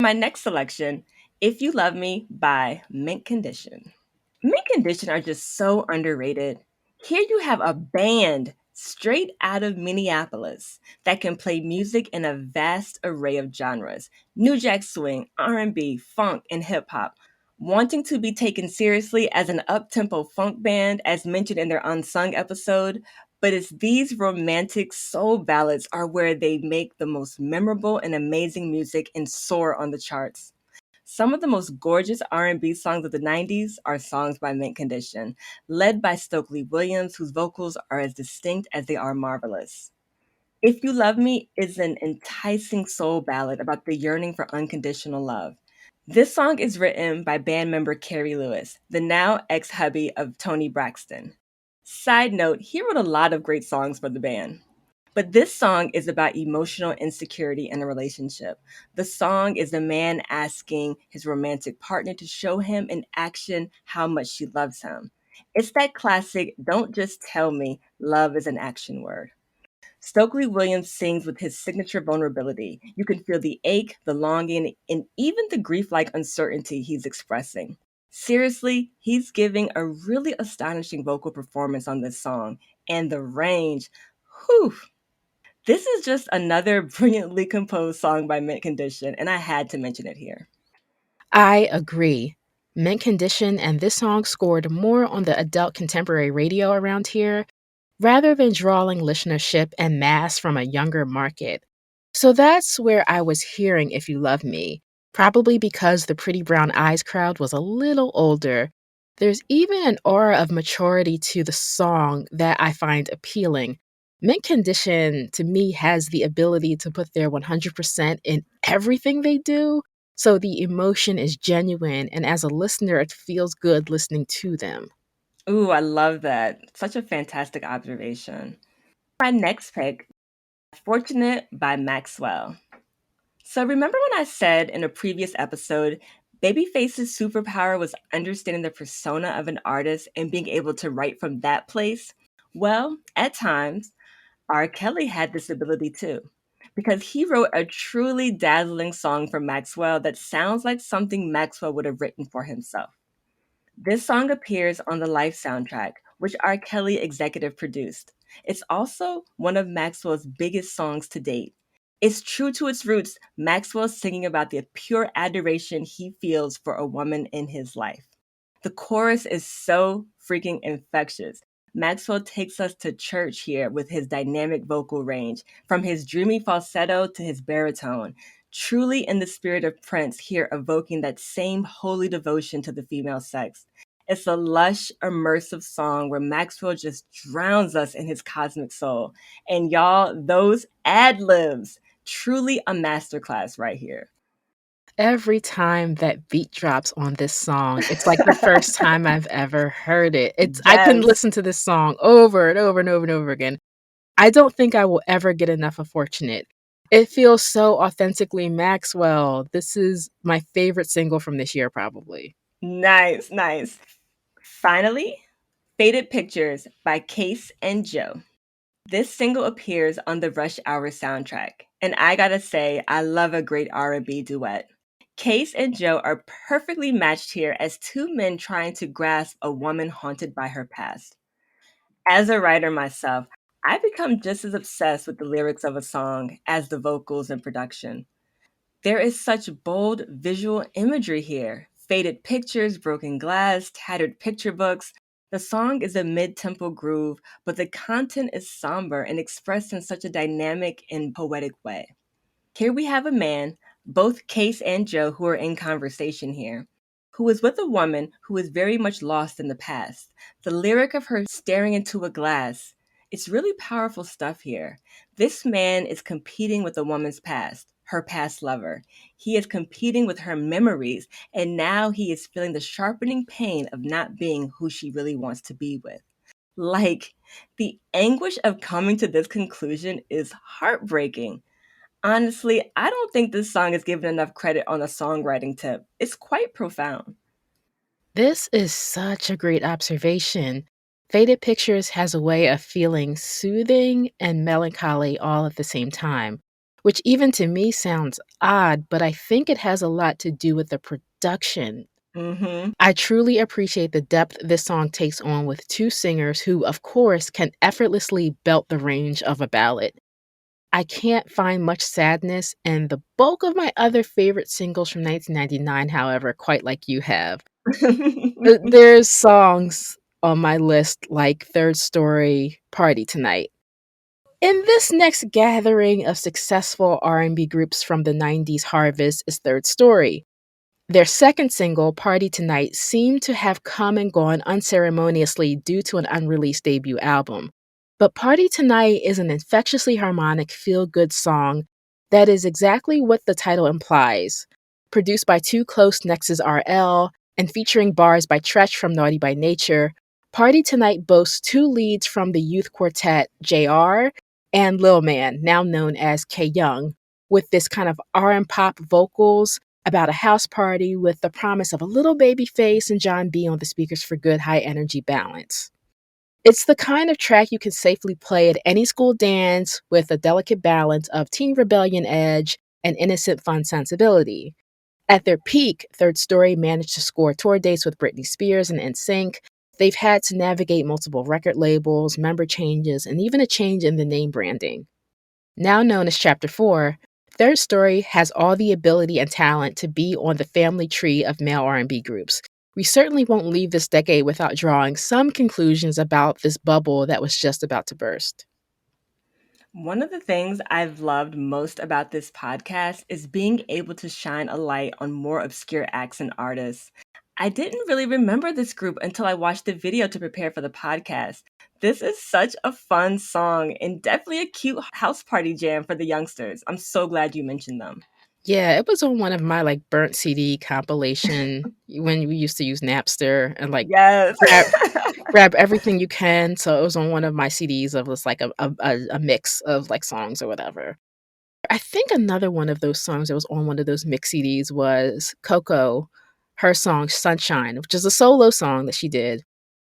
My next selection, If You Love Me by Mint Condition. Mint Condition are just so underrated. Here you have a band straight out of Minneapolis that can play music in a vast array of genres: new jack swing, R&B, funk, and hip hop. Wanting to be taken seriously as an up-tempo funk band, as mentioned in their Unsung episode, but it's these romantic soul ballads are where they make the most memorable and amazing music and soar on the charts. Some of the most gorgeous R&B songs of the 90s are songs by Mint Condition, led by Stokely Williams, whose vocals are as distinct as they are marvelous. If You Love Me is an enticing soul ballad about the yearning for unconditional love. This song is written by band member Carrie Lewis, the now ex-hubby of Tony Braxton. Side note, he wrote a lot of great songs for the band. But this song is about emotional insecurity in a relationship. The song is a man asking his romantic partner to show him in action how much she loves him. It's that classic, don't just tell me, love is an action word. Stokely Williams sings with his signature vulnerability. You can feel the ache, the longing, and even the grief like uncertainty he's expressing. Seriously, he's giving a really astonishing vocal performance on this song, and the range, whew. This is just another brilliantly composed song by Mint Condition, and I had to mention it here. I agree. Mint Condition and this song scored more on the adult contemporary radio around here rather than drawing listenership en masse from a younger market. So that's where I was hearing If You Love Me, probably because the Pretty Brown Eyes crowd was a little older. There's even an aura of maturity to the song that I find appealing. Mint Condition, to me, has the ability to put their 100% in everything they do. So the emotion is genuine, and as a listener, it feels good listening to them. Ooh, I love that. Such a fantastic observation. My next pick, Fortunate by Maxwell. So remember when I said in a previous episode, Babyface's superpower was understanding the persona of an artist and being able to write from that place? Well, at times, R. Kelly had this ability too, because he wrote a truly dazzling song for Maxwell that sounds like something Maxwell would have written for himself. This song appears on the Life soundtrack, which R. Kelly executive produced. It's also one of Maxwell's biggest songs to date. It's true to its roots, Maxwell singing about the pure adoration he feels for a woman in his life. The chorus is so freaking infectious. Maxwell takes us to church here with his dynamic vocal range, from his dreamy falsetto to his baritone, truly in the spirit of Prince, here evoking that same holy devotion to the female sex. It's a lush, immersive song where Maxwell just drowns us in his cosmic soul. And y'all, those ad libs, truly a masterclass right here. Every time that beat drops on this song, it's like the first time I've ever heard it. I can Yes. listen to this song over and over and over and over again. I don't think I will ever get enough of Fortunate. It feels so authentically Maxwell. This is my favorite single from this year, probably. Nice, nice. Finally, Faded Pictures by Case and Joe. This single appears on the Rush Hour soundtrack, and I gotta say, I love a great R&B duet. Case and Joe are perfectly matched here as two men trying to grasp a woman haunted by her past. As a writer myself, I've become just as obsessed with the lyrics of a song as the vocals and production. There is such bold visual imagery here. Faded pictures, broken glass, tattered picture books. The song is a mid tempo groove, but the content is somber and expressed in such a dynamic and poetic way. Here we have a man, both Case and Joe, who are in conversation here, who is with a woman who is very much lost in the past. The lyric of her staring into a glass, it's really powerful stuff here. This man is competing with a woman's past, her past lover. He is competing with her memories, and now he is feeling the sharpening pain of not being who she really wants to be with. Like, the anguish of coming to this conclusion is heartbreaking. Honestly, I don't think this song is given enough credit on a songwriting tip. It's quite profound. This is such a great observation. Faded Pictures has a way of feeling soothing and melancholy all at the same time, which even to me sounds odd, but I think it has a lot to do with the production. Mm-hmm. I truly appreciate the depth this song takes on with two singers who, of course, can effortlessly belt the range of a ballad. I can't find much sadness in the bulk of my other favorite singles from 1999, however, quite like you have. There's songs on my list like Third Story, Party Tonight. In this next gathering of successful R&B groups from the 90s harvest is Third Story. Their second single, Party Tonight, seemed to have come and gone unceremoniously due to an unreleased debut album. But Party Tonight is an infectiously harmonic, feel good song that is exactly what the title implies. Produced by Too Close Nexus RL and featuring bars by Tretch from Naughty by Nature, Party Tonight boasts two leads from the youth quartet JR and Lil Man, now known as K Young, with this kind of R and pop vocals about a house party with the promise of a little baby face and John B on the speakers for good high energy balance. It's the kind of track you can safely play at any school dance with a delicate balance of teen rebellion edge and innocent fun sensibility. At their peak, Third Story managed to score tour dates with Britney Spears and NSYNC. They've had to navigate multiple record labels, member changes, and even a change in the name branding. Now known as Chapter 4, Third Story has all the ability and talent to be on the family tree of male R&B groups. We certainly won't leave this decade without drawing some conclusions about this bubble that was just about to burst. One of the things I've loved most about this podcast is being able to shine a light on more obscure acts and artists. I didn't really remember this group until I watched the video to prepare for the podcast. This is such a fun song and definitely a cute house party jam for the youngsters. I'm so glad you mentioned them. Yeah, it was on one of my, like, burnt CD compilation when we used to use Napster and, like, Yes. grab grab everything you can, so it was on one of my CDs of just, like, a mix of, like, songs or whatever. I think another one of those songs that was on one of those mix CDs was Coco, her song "Sunshine," which is a solo song that she did,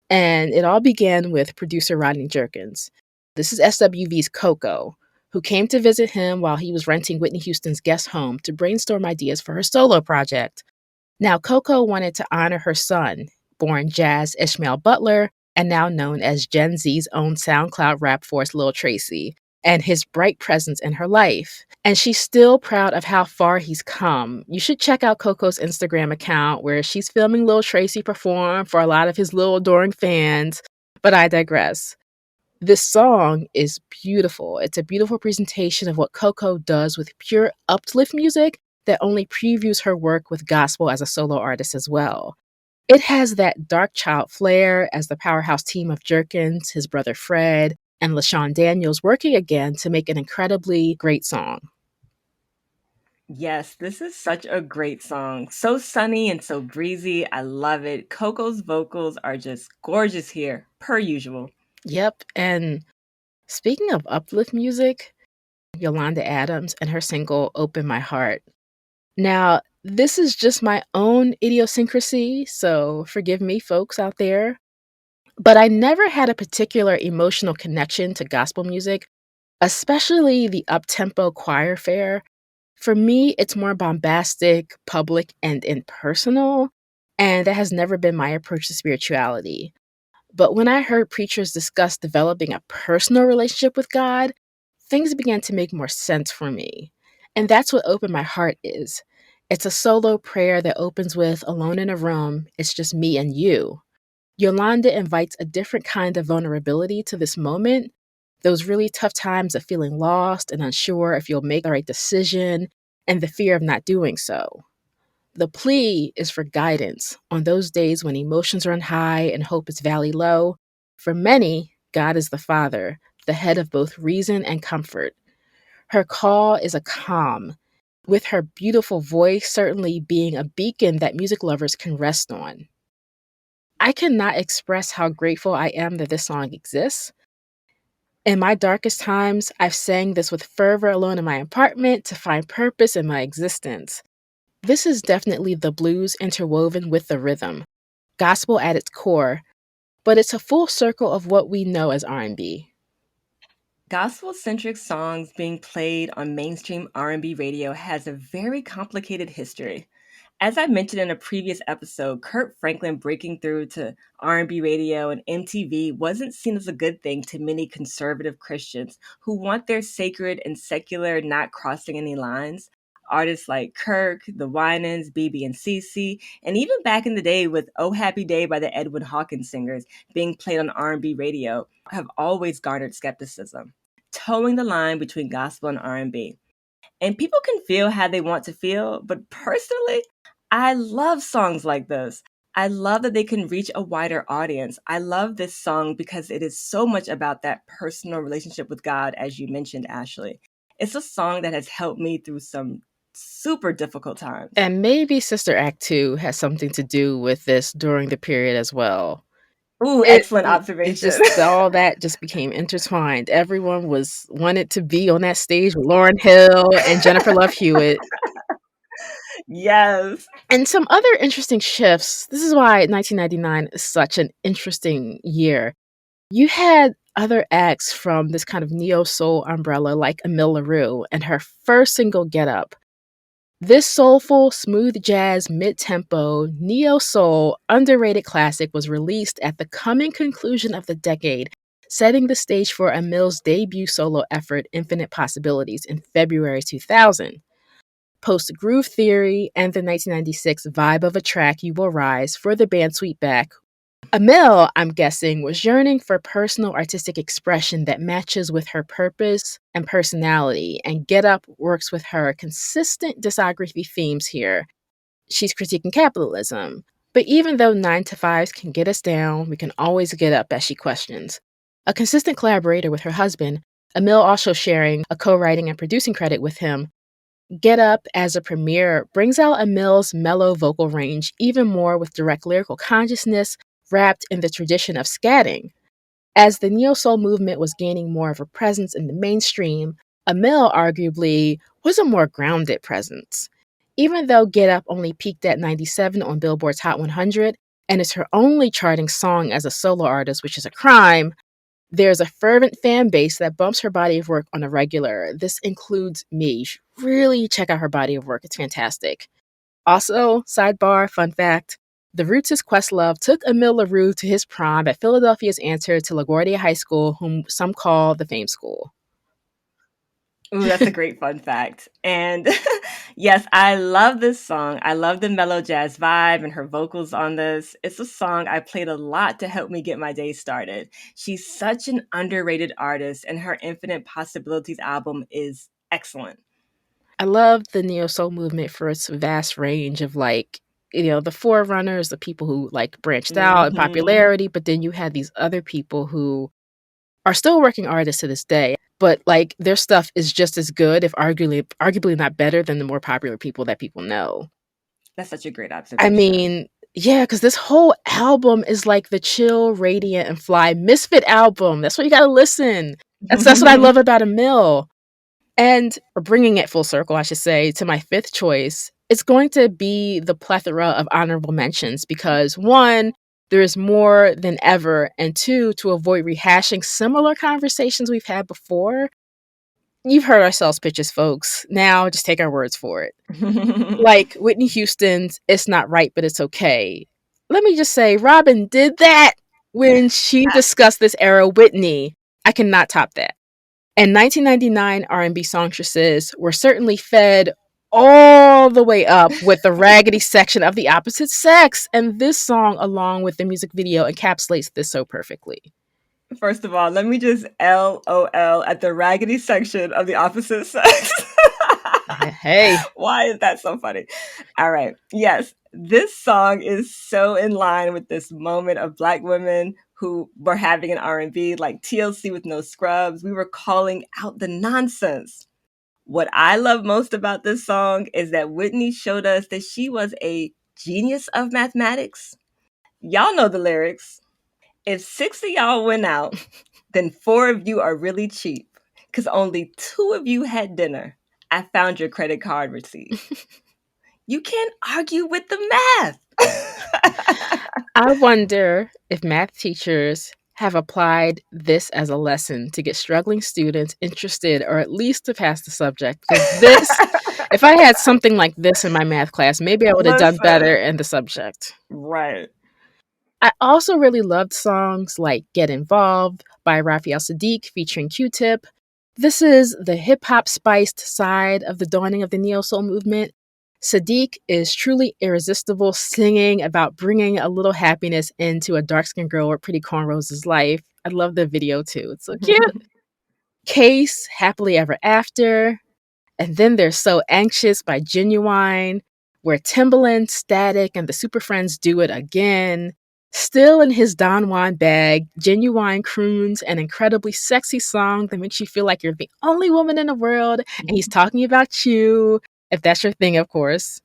and it all began with producer Rodney Jerkins. This is SWV's Coco, who came to visit him while he was renting Whitney Houston's guest home to brainstorm ideas for her solo project. Now, Coco wanted to honor her son, born Jazz Ishmael Butler, and now known as Gen Z's own SoundCloud rap force Lil Tracy, and his bright presence in her life. And she's still proud of how far he's come. You should check out Coco's Instagram account where she's filming Lil Tracy perform for a lot of his little adoring fans. But I digress. This song is beautiful. It's a beautiful presentation of what Coco does with pure uplift music that only previews her work with gospel as a solo artist as well. It has that dark child flair as the powerhouse team of Jerkins, his brother Fred, and LaShawn Daniels working again to make an incredibly great song. Yes, this is such a great song. So sunny and so breezy. I love it. Coco's vocals are just gorgeous here, per usual. Yep, and speaking of uplift music, Yolanda Adams and her single Open My Heart. Now, this is just my own idiosyncrasy, so forgive me, folks out there. But I never had a particular emotional connection to gospel music, especially the uptempo choir fare. For me, it's more bombastic, public, and impersonal, and that has never been my approach to spirituality. But when I heard preachers discuss developing a personal relationship with God, things began to make more sense for me. And that's what Open My Heart is. It's a solo prayer that opens with Alone in a Room, it's just me and you. Yolanda invites a different kind of vulnerability to this moment, those really tough times of feeling lost and unsure if you'll make the right decision, and the fear of not doing so. The plea is for guidance on those days when emotions run high and hope is valley low. For many, God is the Father, the head of both reason and comfort. Her call is a calm, with her beautiful voice certainly being a beacon that music lovers can rest on. I cannot express how grateful I am that this song exists. In my darkest times, I've sang this with fervor alone in my apartment to find purpose in my existence. This is definitely the blues interwoven with the rhythm, gospel at its core, but it's a full circle of what we know as R&B. Gospel-centric songs being played on mainstream R&B radio has a very complicated history. As I mentioned in a previous episode, Kurt Franklin breaking through to R&B radio and MTV wasn't seen as a good thing to many conservative Christians who want their sacred and secular not crossing any lines. Artists like Kirk, the Winans, BB and CC, and even back in the day with "Oh Happy Day" by the Edwin Hawkins Singers being played on R&B radio have always garnered skepticism, towing the line between gospel and R&B. And people can feel how they want to feel, but personally, I love songs like this. I love that they can reach a wider audience. I love this song because it is so much about that personal relationship with God, as you mentioned, Ashley. It's a song that has helped me through some super difficult times. And maybe Sister Act 2 has something to do with this during the period as well. Ooh, It excellent it observation. just all that just became intertwined. Everyone wanted to be on that stage with Lauryn Hill and Jennifer Love Hewitt. Yes. And some other interesting shifts. This is why 1999 is such an interesting year. You had other acts from this kind of neo soul umbrella like Emile LaRue and her first single Get Up. This soulful, smooth jazz, mid tempo, neo soul, underrated classic was released at the coming conclusion of the decade, setting the stage for Emile's debut solo effort, Infinite Possibilities, in February 2000. Post Groove Theory and the 1996 Vibe of a Track, You Will Rise for the band Sweetback. Emile, I'm guessing, was yearning for personal artistic expression that matches with her purpose and personality, and Get Up works with her consistent discography themes here. She's critiquing capitalism. But even though 9 to 5s can get us down, we can always get up, as she questions. A consistent collaborator with her husband, Emil also sharing a co writing and producing credit with him, Get Up as a premiere brings out Emil's mellow vocal range even more with direct lyrical consciousness wrapped in the tradition of scatting. As the neo soul movement was gaining more of a presence in the mainstream, Emil arguably was a more grounded presence. Even though Get Up only peaked at 97 on Billboard's Hot 100 and is her only charting song as a solo artist, which is a crime, there's a fervent fan base that bumps her body of work on a regular. This includes me. You should really check out her body of work. It's fantastic. Also, sidebar, fun fact, the Roots' Questlove took Emil LaRue to his prom at Philadelphia's answer to LaGuardia High School, whom some call the Fame School. Ooh, that's a great fun fact. And yes, I love this song. I love the mellow jazz vibe and her vocals on this. It's a song I played a lot to help me get my day started. She's such an underrated artist, and her Infinite Possibilities album is excellent. I love the neo soul movement for its vast range of the forerunners, the people who branched out in Hmm. popularity, but then you had these other people who are still working artists to this day, but their stuff is just as good, if arguably not better than the more popular people that people know. That's such a great I observation. mean, yeah, because this whole album is like the chill, radiant, and fly misfit album. That's what you gotta listen. That's what I love about Emil. And bringing it full circle, I should say, to my fifth choice, it's going to be the plethora of honorable mentions because one, there is more than ever, and two, to avoid rehashing similar conversations we've had before. You've heard our sales pitches, folks. Now just take our words for it. Like Whitney Houston's It's Not Right, But It's Okay. Let me just say, Robin did that when she discussed this era. Whitney, I cannot top that. And 1999 R&B songstresses were certainly fed all the way up with the raggedy section of the opposite sex, and this song, along with the music video, encapsulates this so perfectly. First of all, let me just LOL at the raggedy section of the opposite sex. Hey. Why is that so funny? All right. Yes, this song is so in line with this moment of Black women who were having an R&B like TLC with no scrubs. We were calling out the nonsense. What I love most about this song is that Whitney showed us that she was a genius of mathematics. Y'all know the lyrics. If 6 of y'all went out, then 4 of you are really cheap because only 2 of you had dinner. I found your credit card receipt. You can't argue with the math. I wonder if math teachers have applied this as a lesson to get struggling students interested or at least to pass the subject. Because if I had something like this in my math class, maybe I would have done better Listen. in the subject. Right. I also really loved songs like Get Involved by Raphael Sadiq featuring Q-Tip. This is the hip hop spiced side of the dawning of the neo soul movement. Sadiq is truly irresistible, singing about bringing a little happiness into a dark skinned girl with pretty cornrows' life. I love the video too. It's so cute. Case, Happily Ever After. And then there's So Anxious by Genuine, where Timbaland, Static, and the Super Friends do it again. Still in his Don Juan bag, Genuine croons an incredibly sexy song that makes you feel like you're the only woman in the world, and he's talking about you, if that's your thing, of course.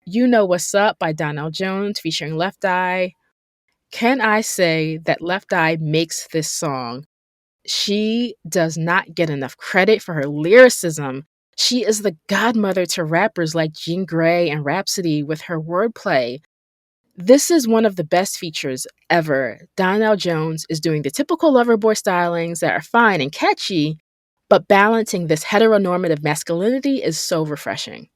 You Know What's Up by Donnell Jones featuring Left Eye. Can I say that Left Eye makes this song? She does not get enough credit for her lyricism. She is the godmother to rappers like Jean Grey and Rhapsody with her wordplay. This is one of the best features ever. Donnell Jones is doing the typical Loverboy stylings that are fine and catchy, but balancing this heteronormative masculinity is so refreshing.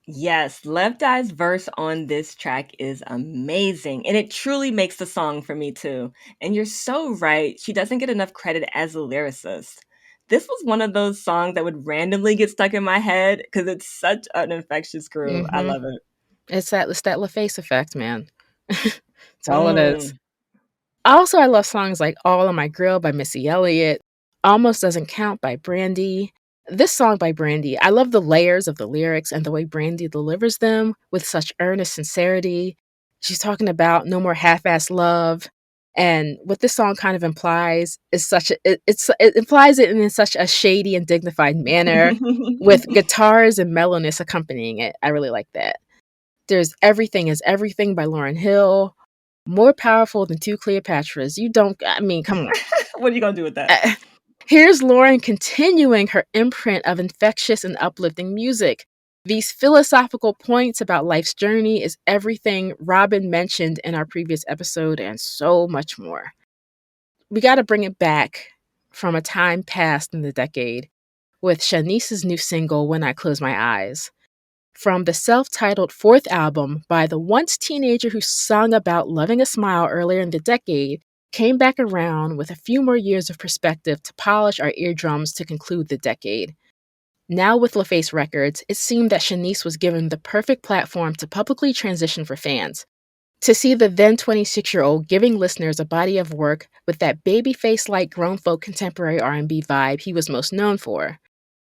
Yes, Left Eye's verse on this track is amazing, and it truly makes the song for me too. And you're so right, she doesn't get enough credit as a lyricist. This was one of those songs that would randomly get stuck in my head because it's such an infectious groove. I Mm-hmm. love it. It's that LaFace effect, man. It's all it is. Mm. Also, I love songs like All on My Grill by Missy Elliott, Almost Doesn't Count by Brandy. This song by Brandy, I love the layers of the lyrics and the way Brandy delivers them with such earnest sincerity. She's talking about no more half-assed love. And what this song kind of implies is it implies it in such a shady and dignified manner with guitars and mellowness accompanying it. I really like that. There's Everything is Everything by Lauryn Hill. More powerful than two Cleopatras. I mean, come on. What are you going to do with that? Here's Lauren continuing her imprint of infectious and uplifting music. These philosophical points about life's journey is everything Robin mentioned in our previous episode and so much more. We got to bring it back from a time past in the decade with Shanice's new single, When I Close My Eyes. From the self-titled fourth album by the once teenager who sung about loving a smile earlier in the decade, came back around with a few more years of perspective to polish our eardrums to conclude the decade. Now with LaFace Records, it seemed that Shanice was given the perfect platform to publicly transition for fans. To see the then 26-year-old giving listeners a body of work with that babyface-like grown folk contemporary R&B vibe he was most known for.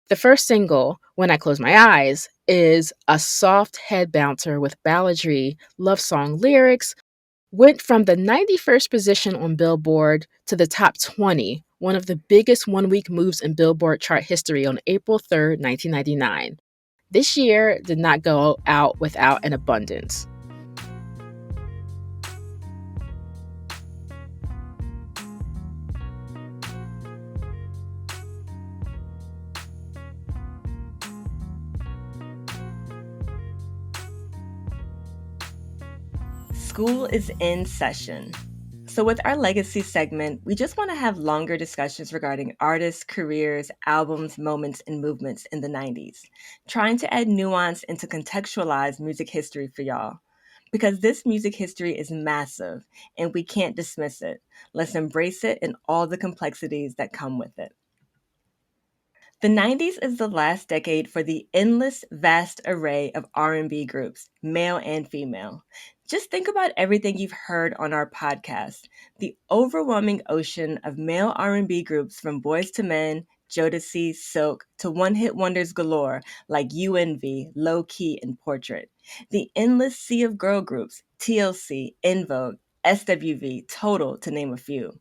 The first single, When I Close My Eyes, is a soft head bouncer with balladry, love song lyrics, went from the 91st position on Billboard to the top 20, one of the biggest one-week moves in Billboard chart history on April 3rd, 1999. This year did not go out without an abundance. School is in session. So with our legacy segment, we just want to have longer discussions regarding artists, careers, albums, moments, and movements in the 90s, trying to add nuance and to contextualize music history for y'all. Because this music history is massive and we can't dismiss it. Let's embrace it and all the complexities that come with it. The 90s is the last decade for the endless, vast array of R&B groups, male and female. Just think about everything you've heard on our podcast. The overwhelming ocean of male R&B groups from Boyz II Men, Jodeci, Silk, to one-hit wonders galore like UNV, Low Key, and Portrait. The endless sea of girl groups, TLC, En Vogue, SWV, Total, to name a few.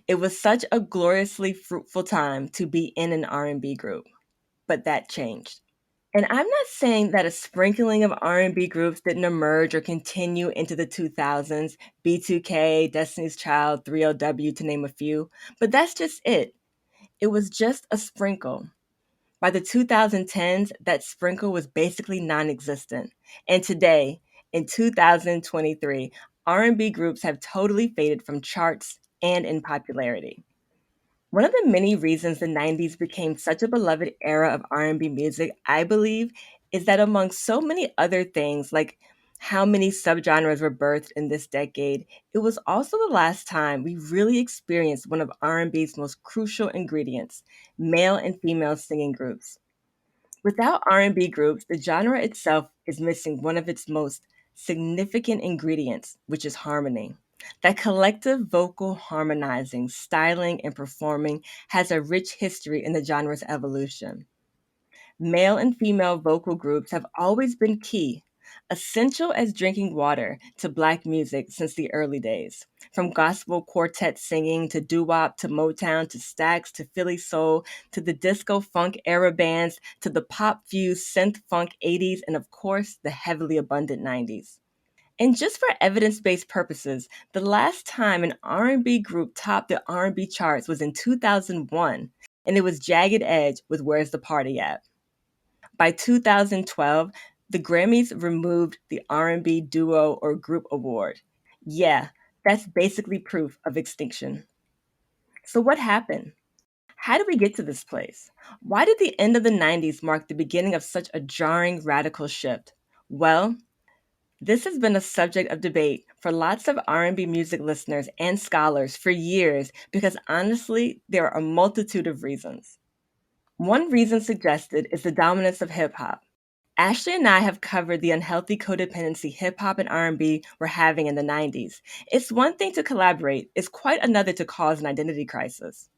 It was such a gloriously fruitful time to be in an R&B group, but that changed. And I'm not saying that a sprinkling of R&B groups didn't emerge or continue into the 2000s, B2K, Destiny's Child, 3LW to name a few, but that's just it. It was just a sprinkle. By the 2010s, that sprinkle was basically non-existent. And today, in 2023, R&B groups have totally faded from charts and in popularity. One of the many reasons the 90s became such a beloved era of R&B music, I believe, is that among so many other things, like how many subgenres were birthed in this decade, it was also the last time we really experienced one of R&B's most crucial ingredients, male and female singing groups. Without R&B groups, the genre itself is missing one of its most significant ingredients, which is harmony. That collective vocal harmonizing, styling, and performing has a rich history in the genre's evolution. Male and female vocal groups have always been key, essential as drinking water to Black music since the early days. From gospel quartet singing to doo-wop to Motown to Stax to Philly Soul to the disco funk era bands to the pop fused synth funk 80s and of course the heavily abundant 90s. And just for evidence-based purposes, the last time an R&B group topped the R&B charts was in 2001, and it was Jagged Edge with Where's the Party At? By 2012, the Grammys removed the R&B Duo or Group Award. Yeah, that's basically proof of extinction. So what happened? How did we get to this place? Why did the end of the 90s mark the beginning of such a jarring, radical shift? Well, this has been a subject of debate for lots of R&B music listeners and scholars for years because honestly, there are a multitude of reasons. One reason suggested is the dominance of hip hop. Ashley and I have covered the unhealthy codependency hip hop and R&B were having in the 90s. It's one thing to collaborate, it's quite another to cause an identity crisis.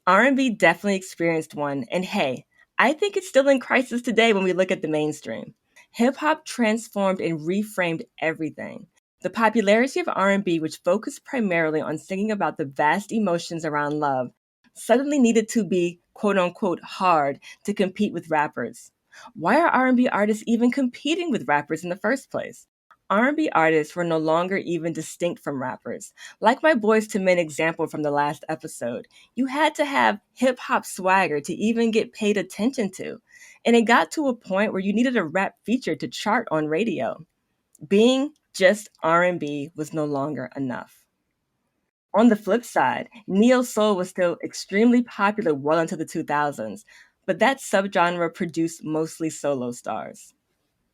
R&B definitely experienced one, and hey, I think it's still in crisis today when we look at the mainstream. Hip hop transformed and reframed everything. The popularity of R&B, which focused primarily on singing about the vast emotions around love, suddenly needed to be quote unquote hard to compete with rappers. Why are R&B artists even competing with rappers in the first place? R&B artists were no longer even distinct from rappers. Like my Boys to Men example from the last episode, you had to have hip hop swagger to even get paid attention to. And it got to a point where you needed a rap feature to chart on radio. Being just R&B was no longer enough. On the flip side, neo soul was still extremely popular well into the 2000s, but that subgenre produced mostly solo stars.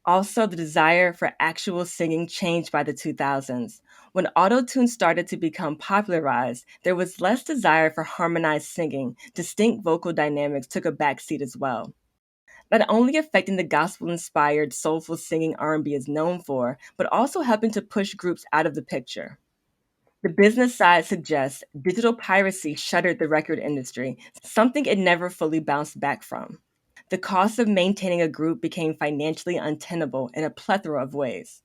Also, the desire for actual singing changed by the 2000s. When autotune started to become popularized, there was less desire for harmonized singing. Distinct vocal dynamics took a backseat as well. Not only affecting the gospel-inspired, soulful singing R&B is known for, but also helping to push groups out of the picture. The business side suggests digital piracy shuttered the record industry, something it never fully bounced back from. The cost of maintaining a group became financially untenable in a plethora of ways.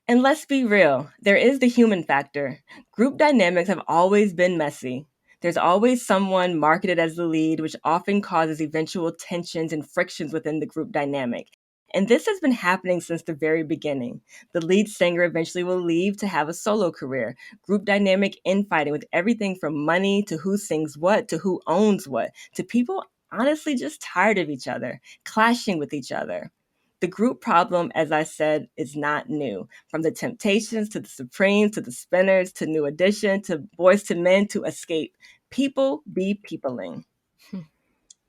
And let's be real, there is the human factor. Group dynamics have always been messy. There's always someone marketed as the lead, which often causes eventual tensions and frictions within the group dynamic. And this has been happening since the very beginning. The lead singer eventually will leave to have a solo career. Group dynamic infighting with everything from money to who sings what to who owns what to people honestly just tired of each other, clashing with each other. The group problem, as I said, is not new. From the Temptations to the Supremes to the Spinners to New Edition to Boys to Men to Escape. People be peopling. Hmm.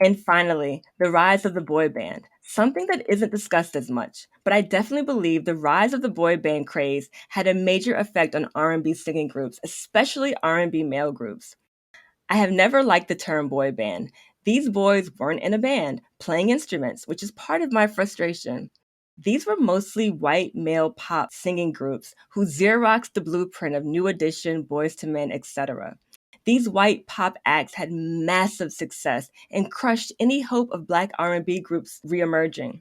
And finally, the rise of the boy band, something that isn't discussed as much, but I definitely believe the rise of the boy band craze had a major effect on R&B singing groups, especially R&B male groups. I have never liked the term boy band. These boys weren't in a band, playing instruments, which is part of my frustration. These were mostly white male pop singing groups who Xeroxed the blueprint of New Edition, Boys to Men, etc. These white pop acts had massive success and crushed any hope of black R&B groups reemerging.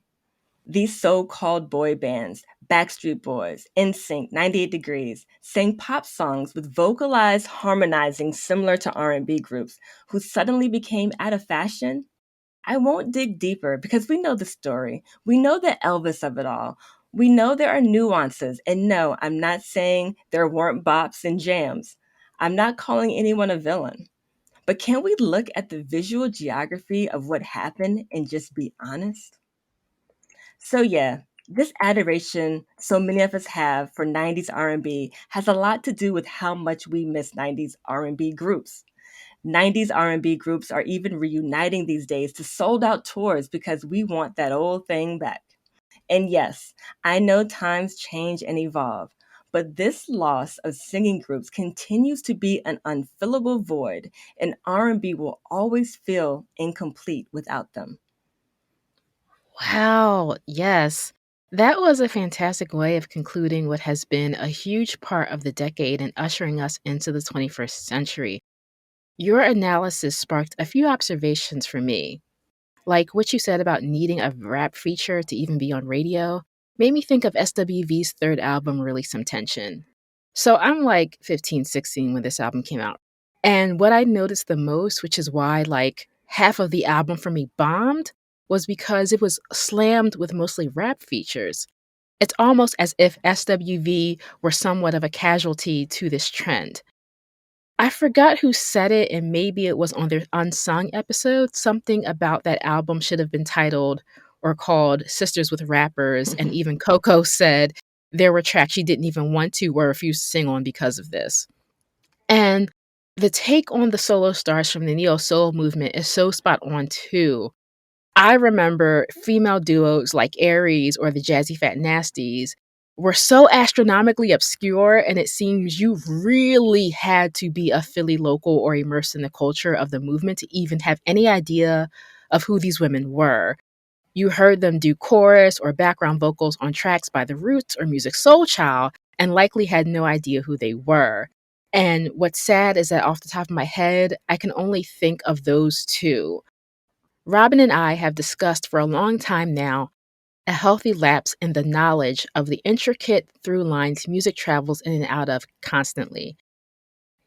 These so-called boy bands, Backstreet Boys, NSYNC, 98 Degrees, sang pop songs with vocalized harmonizing similar to R&B groups who suddenly became out of fashion. I won't dig deeper because we know the story. We know the Elvis of it all. We know there are nuances. And no, I'm not saying there weren't bops and jams. I'm not calling anyone a villain. But can we look at the visual geography of what happened and just be honest? So yeah, this adoration so many of us have for 90s R&B has a lot to do with how much we miss 90s R&B groups. 90s R&B groups are even reuniting these days to sold out tours because we want that old thing back. And yes, I know times change and evolve, but this loss of singing groups continues to be an unfillable void, and R&B will always feel incomplete without them. Wow, yes. That was a fantastic way of concluding what has been a huge part of the decade and ushering us into the 21st century. Your analysis sparked a few observations for me. Like what you said about needing a rap feature to even be on radio, made me think of SWV's third album, Release Some Tension. So I'm like 15, 16 when this album came out. And what I noticed the most, which is why like half of the album for me bombed, was because it was slammed with mostly rap features. It's almost as if SWV were somewhat of a casualty to this trend. I forgot who said it, and maybe it was on their Unsung episode. Something about that album should have been titled or called Sisters with Rappers. And even Coco said there were tracks she didn't even want to or refused to sing on because of this. And the take on the solo stars from the neo soul movement is so spot on too. I remember female duos like Aries or the Jazzy Fat Nasties were so astronomically obscure, and it seems you really had to be a Philly local or immersed in the culture of the movement to even have any idea of who these women were. You heard them do chorus or background vocals on tracks by The Roots or Music Soul Child and likely had no idea who they were. And what's sad is that off the top of my head, I can only think of those two. Robin and I have discussed for a long time now a healthy lapse in the knowledge of the intricate through lines music travels in and out of constantly.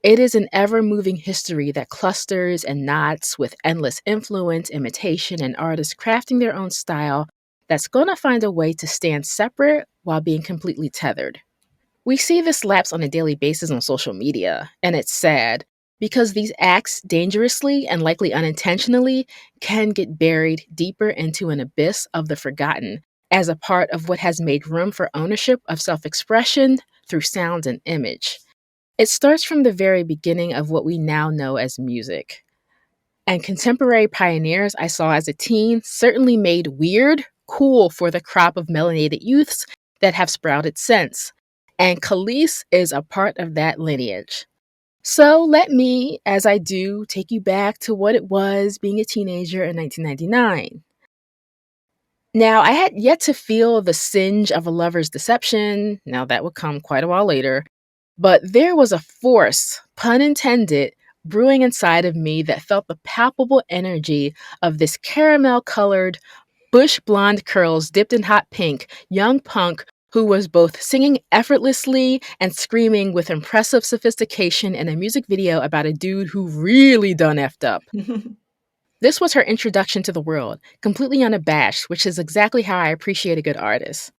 It is an ever moving history that clusters and knots with endless influence, imitation, and artists crafting their own style that's going to find a way to stand separate while being completely tethered. We see this lapse on a daily basis on social media, and it's sad because these acts, dangerously and likely unintentionally, can get buried deeper into an abyss of the forgotten as a part of what has made room for ownership of self expression through sound and image. It starts from the very beginning of what we now know as music. And contemporary pioneers I saw as a teen certainly made weird cool for the crop of melanated youths that have sprouted since. And Kelis is a part of that lineage. So let me, as I do, take you back to what it was being a teenager in 1999. Now, I had yet to feel the singe of a lover's deception. Now, that would come quite a while later. But there was a force, pun intended, brewing inside of me that felt the palpable energy of this caramel colored, bush blonde curls dipped in hot pink young punk who was both singing effortlessly and screaming with impressive sophistication in a music video about a dude who really done effed up. This was her introduction to the world, completely unabashed, which is exactly how I appreciate a good artist.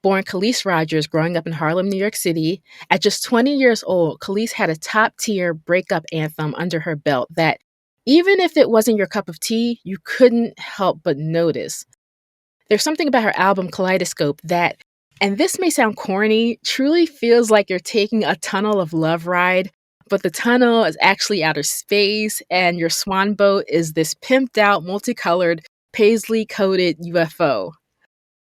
Born Kelis Rogers growing up in Harlem, New York City, at just 20 years old, Kelis had a top-tier breakup anthem under her belt that, even if it wasn't your cup of tea, you couldn't help but notice. There's something about her album Kaleidoscope that, and this may sound corny, truly feels like you're taking a tunnel of love ride, but the tunnel is actually outer space, and your swan boat is this pimped out, multicolored, paisley-coated UFO.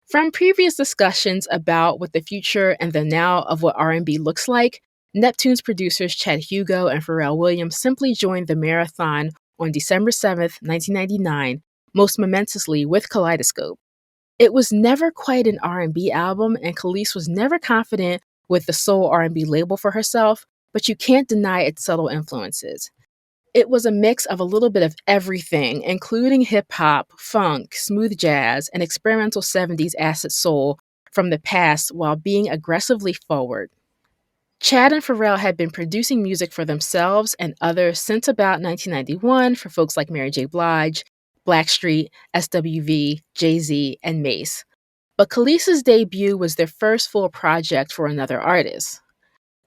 From previous discussions about what the future and the now of what R&B looks like, Neptune's producers Chad Hugo and Pharrell Williams simply joined the marathon on December 7th, 1999, most momentously with Kaleidoscope. It was never quite an R&B album, and Kelis was never confident with the soul R&B label for herself, but you can't deny its subtle influences. It was a mix of a little bit of everything, including hip hop, funk, smooth jazz, and experimental 70s acid soul from the past while being aggressively forward. Chad and Pharrell had been producing music for themselves and others since about 1991 for folks like Mary J. Blige, Blackstreet, SWV, Jay-Z, and Mace. But Kelis's debut was their first full project for another artist.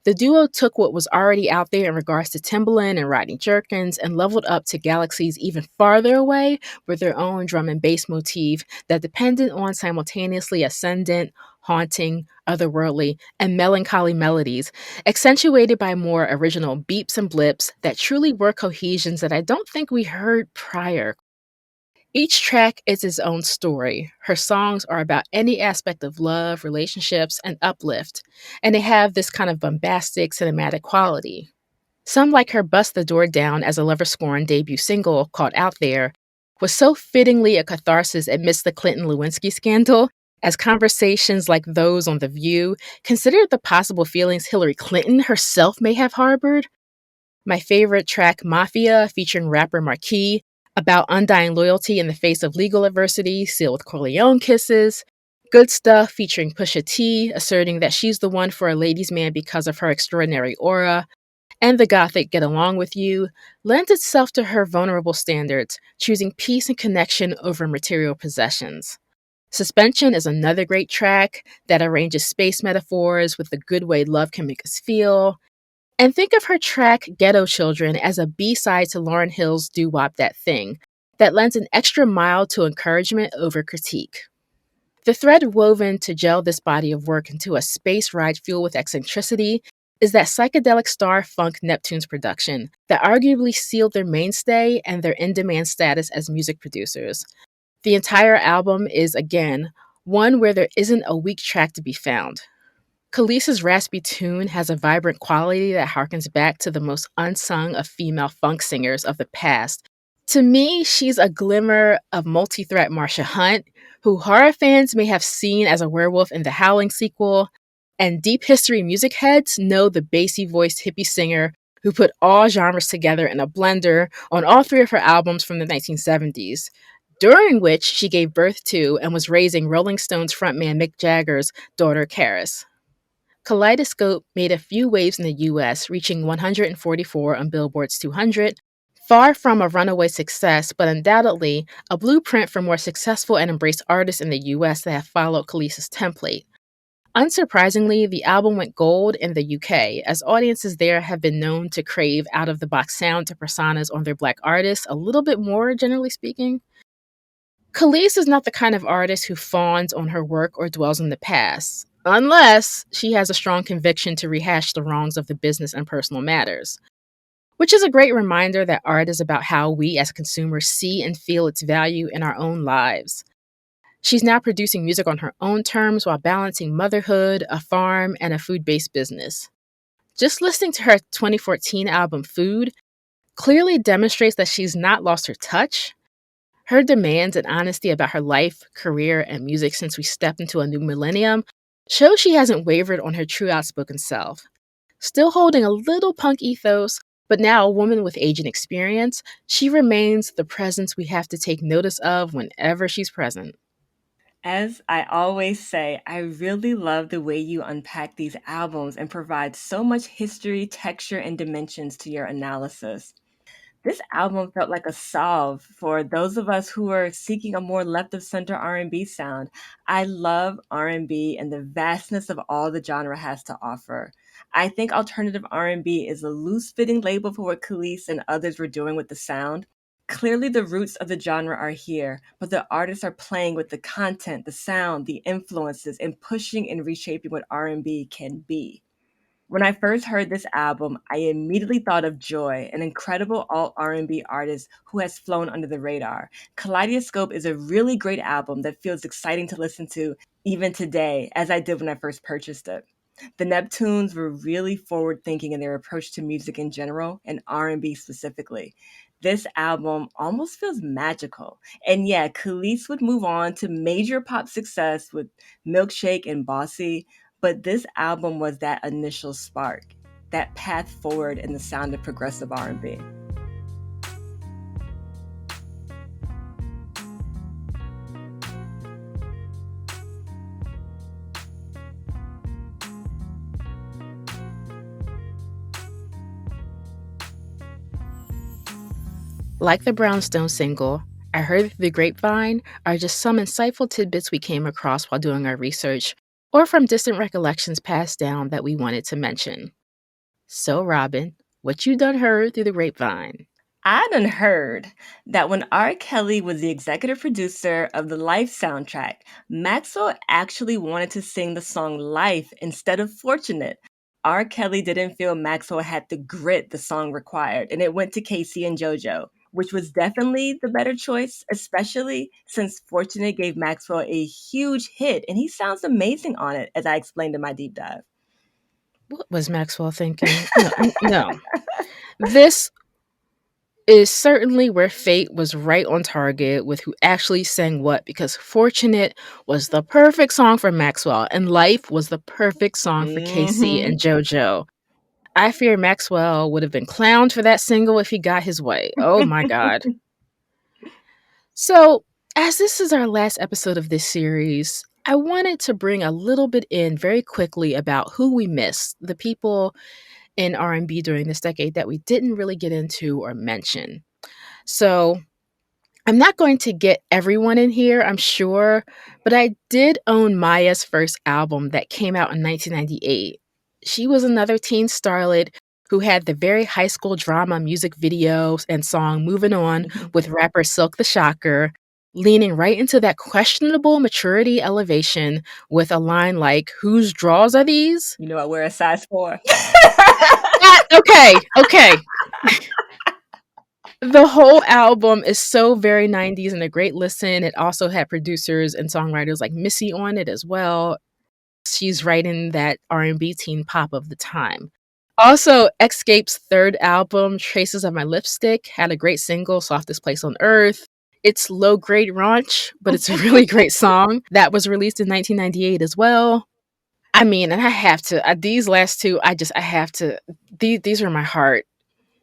The duo took what was already out there in regards to Timbaland and Rodney Jerkins and leveled up to galaxies even farther away with their own drum and bass motif that depended on simultaneously ascendant, haunting, otherworldly, and melancholy melodies, accentuated by more original beeps and blips that truly were cohesions that I don't think we heard prior. Each track is its own story. Her songs are about any aspect of love, relationships, and uplift, and they have this kind of bombastic cinematic quality. Some, like her Bust the Door Down as a Lover Scorn debut single called Out There, was so fittingly a catharsis amidst the Clinton-Lewinsky scandal, as conversations like those on The View considered the possible feelings Hillary Clinton herself may have harbored. My favorite track, Mafia, featuring rapper Marquis, about undying loyalty in the face of legal adversity, sealed with Corleone kisses. Good Stuff, featuring Pusha T, asserting that she's the one for a ladies' man because of her extraordinary aura. And the gothic Get Along With You lends itself to her vulnerable standards, choosing peace and connection over material possessions. Suspension is another great track that arranges space metaphors with the good way love can make us feel. And think of her track Ghetto Children as a B-side to Lauryn Hill's Doo Wop That Thing that lends an extra mile to encouragement over critique. The thread woven to gel this body of work into a space ride fueled with eccentricity is that psychedelic star funk Neptune's production that arguably sealed their mainstay and their in-demand status as music producers. The entire album is, again, one where there isn't a weak track to be found. Kelis's raspy tune has a vibrant quality that harkens back to the most unsung of female funk singers of the past. To me, she's a glimmer of multi-threat Marsha Hunt, who horror fans may have seen as a werewolf in the Howling sequel, and deep history music heads know the bassy-voiced hippie singer who put all genres together in a blender on all three of her albums from the 1970s. during which she gave birth to and was raising Rolling Stones frontman Mick Jagger's daughter, Kelis. Kaleidoscope made a few waves in the US, reaching 144 on Billboard's 200, far from a runaway success, but undoubtedly a blueprint for more successful and embraced artists in the US that have followed Kelis's template. Unsurprisingly, the album went gold in the UK, as audiences there have been known to crave out of the box sound to personas on their black artists a little bit more, generally speaking. Kelis is not the kind of artist who fawns on her work or dwells in the past, unless she has a strong conviction to rehash the wrongs of the business and personal matters. Which is a great reminder that art is about how we as consumers see and feel its value in our own lives. She's now producing music on her own terms while balancing motherhood, a farm, and a food based business. Just listening to her 2014 album Food clearly demonstrates that she's not lost her touch. Her demands and honesty about her life, career, and music since we stepped into a new millennium show she hasn't wavered on her true outspoken self. Still holding a little punk ethos, but now a woman with age and experience, she remains the presence we have to take notice of whenever she's present. As I always say, I really love the way you unpack these albums and provide so much history, texture, and dimensions to your analysis. This album felt like a solve for those of us who are seeking a more left of center R&B sound. I love R&B and the vastness of all the genre has to offer. I think alternative R&B is a loose-fitting label for what Kelis and others were doing with the sound. Clearly the roots of the genre are here, but the artists are playing with the content, the sound, the influences, and pushing and reshaping what R&B can be. When I first heard this album, I immediately thought of Joy, an incredible alt R&B artist who has flown under the radar. Kaleidoscope is a really great album that feels exciting to listen to even today, as I did when I first purchased it. The Neptunes were really forward-thinking in their approach to music in general and R&B specifically. This album almost feels magical. And yeah, Kelis would move on to major pop success with Milkshake and Bossy, but this album was that initial spark, that path forward in the sound of progressive R&B. Like the Brownstone single, I Heard Through the Grapevine are just some insightful tidbits we came across while doing our research, or from distant recollections passed down that we wanted to mention. So, Robin, what you done heard through the grapevine? I done heard that when R. Kelly was the executive producer of the Life soundtrack, Maxwell actually wanted to sing the song Life instead of Fortunate. R. Kelly didn't feel Maxwell had the grit the song required, and it went to Casey and JoJo, which was definitely the better choice, especially since Fortunate gave Maxwell a huge hit, and he sounds amazing on it, as I explained in my deep dive. What was Maxwell thinking? No, no. This is certainly where fate was right on target with who actually sang what, because Fortunate was the perfect song for Maxwell, and Life was the perfect song for Casey Mm-hmm. and JoJo. I fear Maxwell would have been clowned for that single if he got his way. Oh my God. So, as this is our last episode of this series, I wanted to bring a little bit in very quickly about who we missed, the people in R&B during this decade that we didn't really get into or mention. So, I'm not going to get everyone in here, I'm sure, but I did own Maya's first album that came out in 1998. She was another teen starlet who had the very high school drama music video and song Moving On with rapper Silk the Shocker, leaning right into that questionable maturity elevation with a line like, "Whose draws are these?" You know, I wear a size 4. Okay. The whole album is so very 90s and a great listen. It also had producers and songwriters like Missy on it as well. She's writing that R&B teen pop of the time. Also, Escape's third album, Traces of My Lipstick, had a great single, Softest Place on Earth. It's low-grade raunch, but it's a really great song. That was released in 1998 as well. I mean, and I have to, these last two, I have to, these are my heart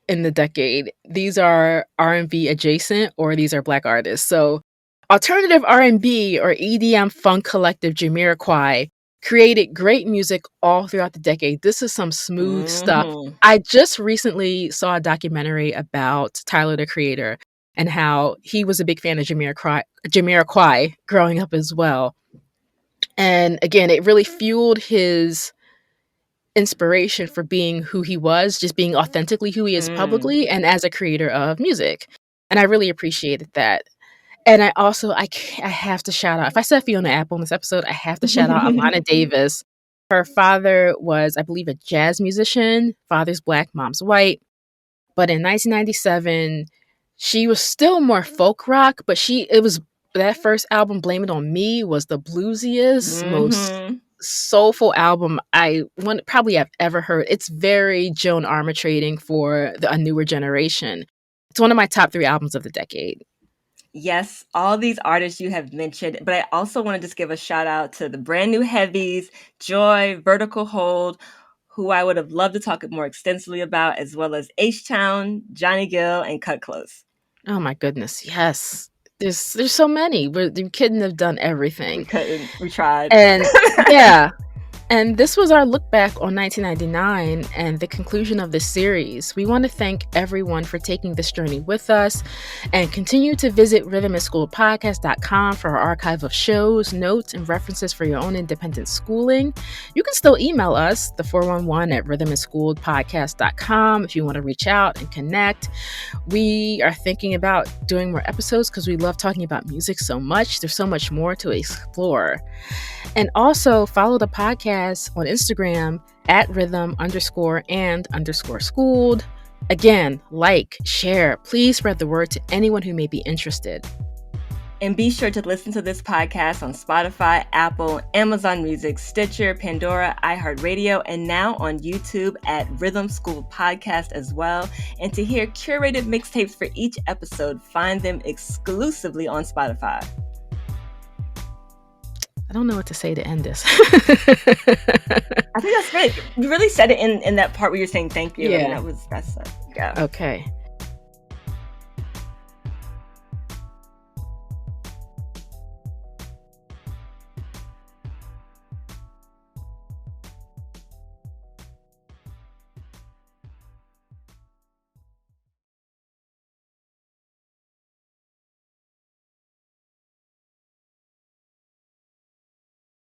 in the decade. These are R&B adjacent or these are black artists. So Alternative R&B or EDM funk collective Jamiroquai created great music all throughout the decade. This is some smooth stuff. Mm-hmm. I just recently saw a documentary about Tyler, the Creator, and how he was a big fan of Jamiroquai growing up as well. And again, it really fueled his inspiration for being who he was, just being authentically who he is Mm. publicly and as a creator of music. And I really appreciated that. And I have to shout out, if I said Fiona Apple in this episode, I have to shout out Alana Davis. Her father was, I believe, a jazz musician. Father's black, mom's white. But in 1997, she was still more folk rock, but it was that first album, Blame It On Me, was the bluesiest, most Mm-hmm. soulful album probably I've ever heard. It's very Joan Armatrading for a newer generation. It's one of my top 3 albums of the decade. Yes, all these artists you have mentioned, but I also want to just give a shout out to the brand new heavies, Joy, Vertical Hold, who I would have loved to talk more extensively about, as well as H-Town, Johnny Gill, and Cut Close. Oh my goodness, yes. There's so many. We couldn't have done We everything. couldn't. We tried. And yeah. And this was our look back on 1999 and the conclusion of this series. We want to thank everyone for taking this journey with us and continue to visit rhythmschoolpodcast.com for our archive of shows, notes, and references for your own independent schooling. You can still email us, the 411 at rhythmschoolpodcast.com, if you want to reach out and connect. We are thinking about doing more episodes because we love talking about music so much. There's so much more to explore. And also follow the podcast on Instagram at rhythm_and_schooled. Again, like, share, please spread the word to anyone who may be interested. And be sure to listen to this podcast on Spotify, Apple, Amazon Music, Stitcher, Pandora, iHeartRadio, and now on YouTube at Rhythm School Podcast as well. And to hear curated mixtapes for each episode, find them exclusively on Spotify. I don't know what to say to end this. I think that's great. You really said it in that part where you're saying thank you. Yeah. I mean, that's yeah. Okay.